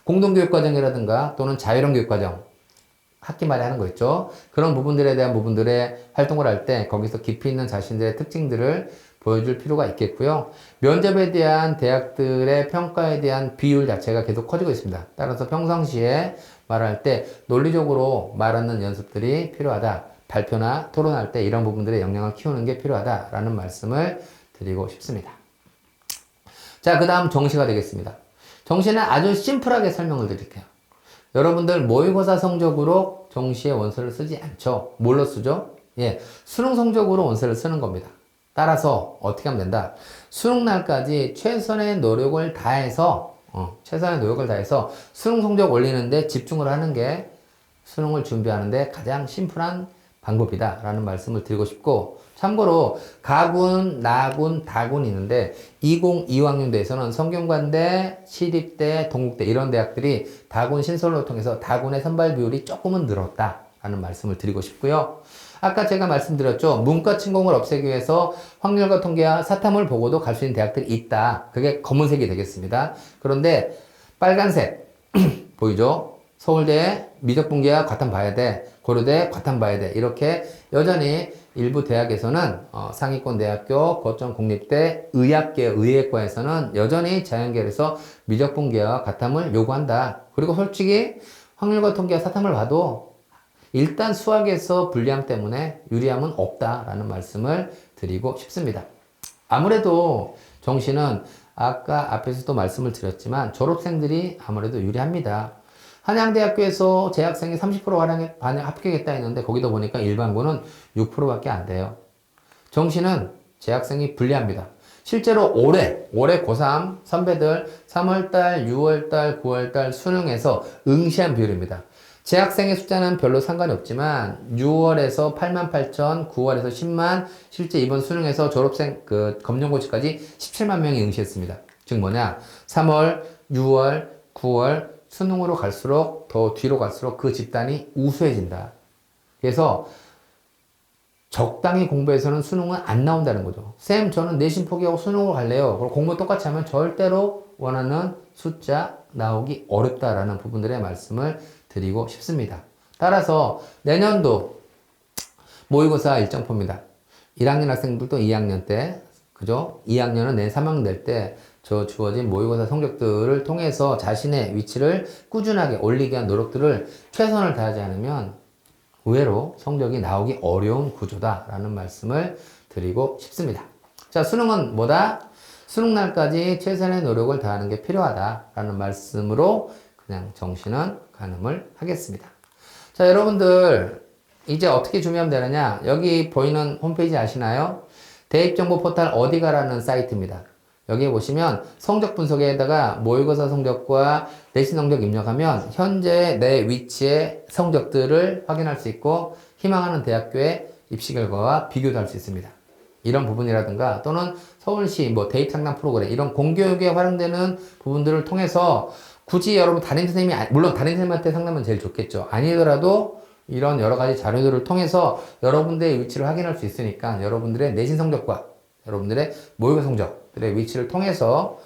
공동교육과정이라든가 또는 자율형 교육과정, 학기 말에 하는 거 있죠. 그런 부분들에 대한 부분들의 활동을 할 때 거기서 깊이 있는 자신들의 특징들을 보여줄 필요가 있겠고요. 면접에 대한 대학들의 평가에 대한 비율 자체가 계속 커지고 있습니다. 따라서 평상시에 말할 때 논리적으로 말하는 연습들이 필요하다. 발표나 토론할 때 이런 부분들의 역량을 키우는 게 필요하다라는 말씀을 드리고 싶습니다. 자, 그 다음 정시가 되겠습니다. 정시는 아주 심플하게 설명을 드릴게요. 여러분들 모의고사 성적으로 정시의 원서를 쓰지 않죠. 뭘로 쓰죠? 수능 성적으로 원서를 쓰는 겁니다. 따라서 어떻게 하면 된다? 수능 날까지 최선의 노력을 다해서 수능 성적 올리는데 집중을 하는 게 수능을 준비하는데 가장 심플한 방법이다 라는 말씀을 드리고 싶고, 참고로 가군, 나군, 다군이 있는데 2025학년도에서는 성균관대, 시립대, 동국대 이런 대학들이 다군 신설로 통해서 다군의 선발 비율이 조금은 늘었다 라는 말씀을 드리고 싶고요. 아까 제가 말씀드렸죠. 문과 침공을 없애기 위해서 확률과 통계와 사탐을 보고도 갈 수 있는 대학들이 있다. 그게 검은색이 되겠습니다. 그런데 빨간색 보이죠? 서울대 미적분계와 과탐 봐야 돼. 고려대 과탐 봐야 돼. 이렇게 여전히 일부 대학에서는 상위권 대학교, 고점 공립대, 의학계, 의예과에서는 여전히 자연계열에서 미적분계와 과탐을 요구한다. 그리고 솔직히 확률과 통계와 사탐을 봐도 일단 수학에서 불리함 때문에 유리함은 없다라는 말씀을 드리고 싶습니다. 아무래도 정시는 아까 앞에서도 말씀을 드렸지만 졸업생들이 아무래도 유리합니다. 한양대학교에서 재학생이 30% 합격했다 했는데 거기도 보니까 일반고는 6%밖에 안 돼요. 정시는 재학생이 불리합니다. 실제로 올해 고3 선배들 3월달, 6월달, 9월달 수능에서 응시한 비율입니다. 재학생의 숫자는 별로 상관이 없지만 6월에서 88,000, 9월에서 10만, 실제 이번 수능에서 졸업생 검정고시까지 17만 명이 응시했습니다. 즉 뭐냐? 3월, 6월, 9월 수능으로 갈수록 더 뒤로 갈수록 그 집단이 우수해진다. 그래서 적당히 공부해서는 수능은 안 나온다는 거죠. 쌤, 저는 내신 포기하고 수능으로 갈래요. 그리고 공부 똑같이 하면 절대로 원하는 숫자 나오기 어렵다라는 부분들의 말씀을 드리고 싶습니다. 따라서 내년도 모의고사 일정표입니다. 1학년 학생들도 2학년 때, 그죠? 2학년은 내 3학년 될 때 주어진 모의고사 성적들을 통해서 자신의 위치를 꾸준하게 올리기 위한 노력들을 최선을 다하지 않으면 의외로 성적이 나오기 어려운 구조다라는 말씀을 드리고 싶습니다. 자, 수능은 뭐다? 수능날까지 최선의 노력을 다하는 게 필요하다라는 말씀으로 그냥 정신은 가늠을 하겠습니다. 자, 여러분들 이제 어떻게 준비하면 되느냐? 여기 보이는 홈페이지 아시나요? 대입정보 포탈 어디가라는 사이트입니다. 여기 보시면 성적 분석에다가 모의고사 성적과 내신 성적 입력하면 현재 내 위치의 성적들을 확인할 수 있고 희망하는 대학교의 입시 결과와 비교도 할 수 있습니다. 이런 부분이라든가 또는 서울시 대입 상담 프로그램 이런 공교육에 활용되는 부분들을 통해서 굳이 여러분 담임 선생님이 물론 담임 선생님한테 상담은 제일 좋겠죠. 아니더라도 이런 여러 가지 자료들을 통해서 여러분들의 위치를 확인할 수 있으니까 여러분들의 내신 성적과 여러분들의 모의고사 성적들의 위치를 통해서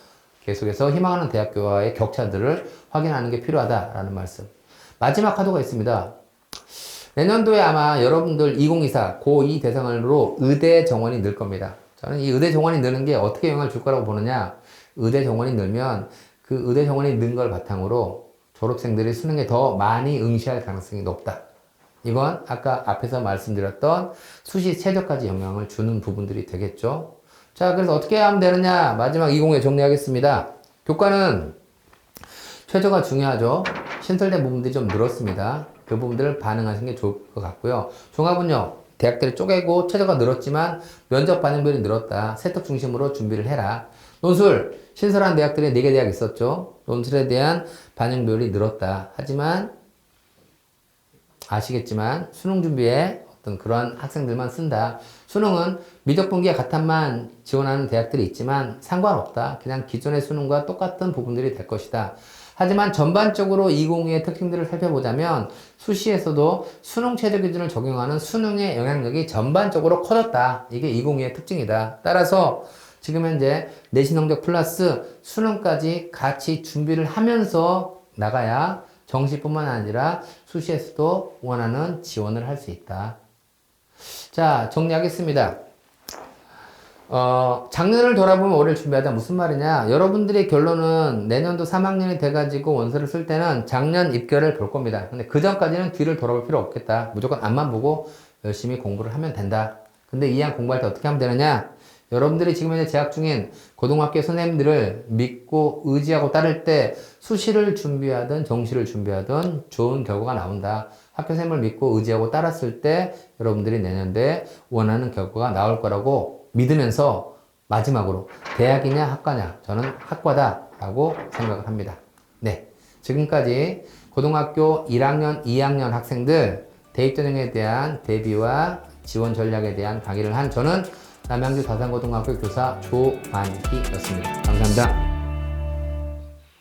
계속해서 희망하는 대학교와의 격차들을 확인하는 게 필요하다라는 말씀. 마지막 화두가 있습니다. 내년도에 아마 여러분들 2024 고2 대상으로 의대 정원이 늘 겁니다. 저는 이 의대 정원이 느는 게 어떻게 영향을 줄 거라고 보느냐. 의대 정원이 늘면 그 의대 정원이 는 걸 바탕으로 졸업생들이 수능에 더 많이 응시할 가능성이 높다. 이건 아까 앞에서 말씀드렸던 수시 최저까지 영향을 주는 부분들이 되겠죠. 자, 그래서 어떻게 하면 되느냐? 마지막 20회 정리하겠습니다. 교과는 최저가 중요하죠. 신설된 부분들이 좀 늘었습니다. 그 부분들을 반영하시는 게 좋을 것 같고요. 종합은요, 대학들이 쪼개고 최저가 늘었지만 면접 반영률이 늘었다. 세특 중심으로 준비를 해라. 논술, 신설한 대학들이 4개 대학 있었죠. 논술에 대한 반영률이 늘었다. 하지만 아시겠지만 수능 준비에 어떤 그런 학생들만 쓴다. 수능은 미적분기와 가탄만 지원하는 대학들이 있지만 상관없다. 그냥 기존의 수능과 똑같은 부분들이 될 것이다. 하지만 전반적으로 2022의 특징들을 살펴보자면 수시에서도 수능 최저 기준을 적용하는 수능의 영향력이 전반적으로 커졌다. 이게 2022의 특징이다. 따라서 지금 현재 내신 성적 플러스 수능까지 같이 준비를 하면서 나가야 정시뿐만 아니라 수시에서도 원하는 지원을 할 수 있다. 자, 정리하겠습니다. 작년을 돌아보면 올해를 준비하자 무슨 말이냐? 여러분들의 결론은 내년도 3학년이 돼가지고 원서를 쓸 때는 작년 입결을 볼 겁니다. 근데 그 전까지는 뒤를 돌아볼 필요 없겠다. 무조건 앞만 보고 열심히 공부를 하면 된다. 근데 이왕 공부할 때 어떻게 하면 되느냐? 여러분들이 지금 현재 재학 중인 고등학교 선생님들을 믿고 의지하고 따를 때 수시를 준비하든 정시를 준비하든 좋은 결과가 나온다. 학교 선생님을 믿고 의지하고 따랐을 때 여러분들이 내년도에 원하는 결과가 나올 거라고 믿으면서 마지막으로 대학이냐 학과냐? 저는 학과다 라고 생각을 합니다. 네, 지금까지 고등학교 1학년, 2학년 학생들 대입전형에 대한 대비와 지원 전략에 대한 강의를 한 저는 남양주 다산고등학교 교사 조만기였습니다. 감사합니다.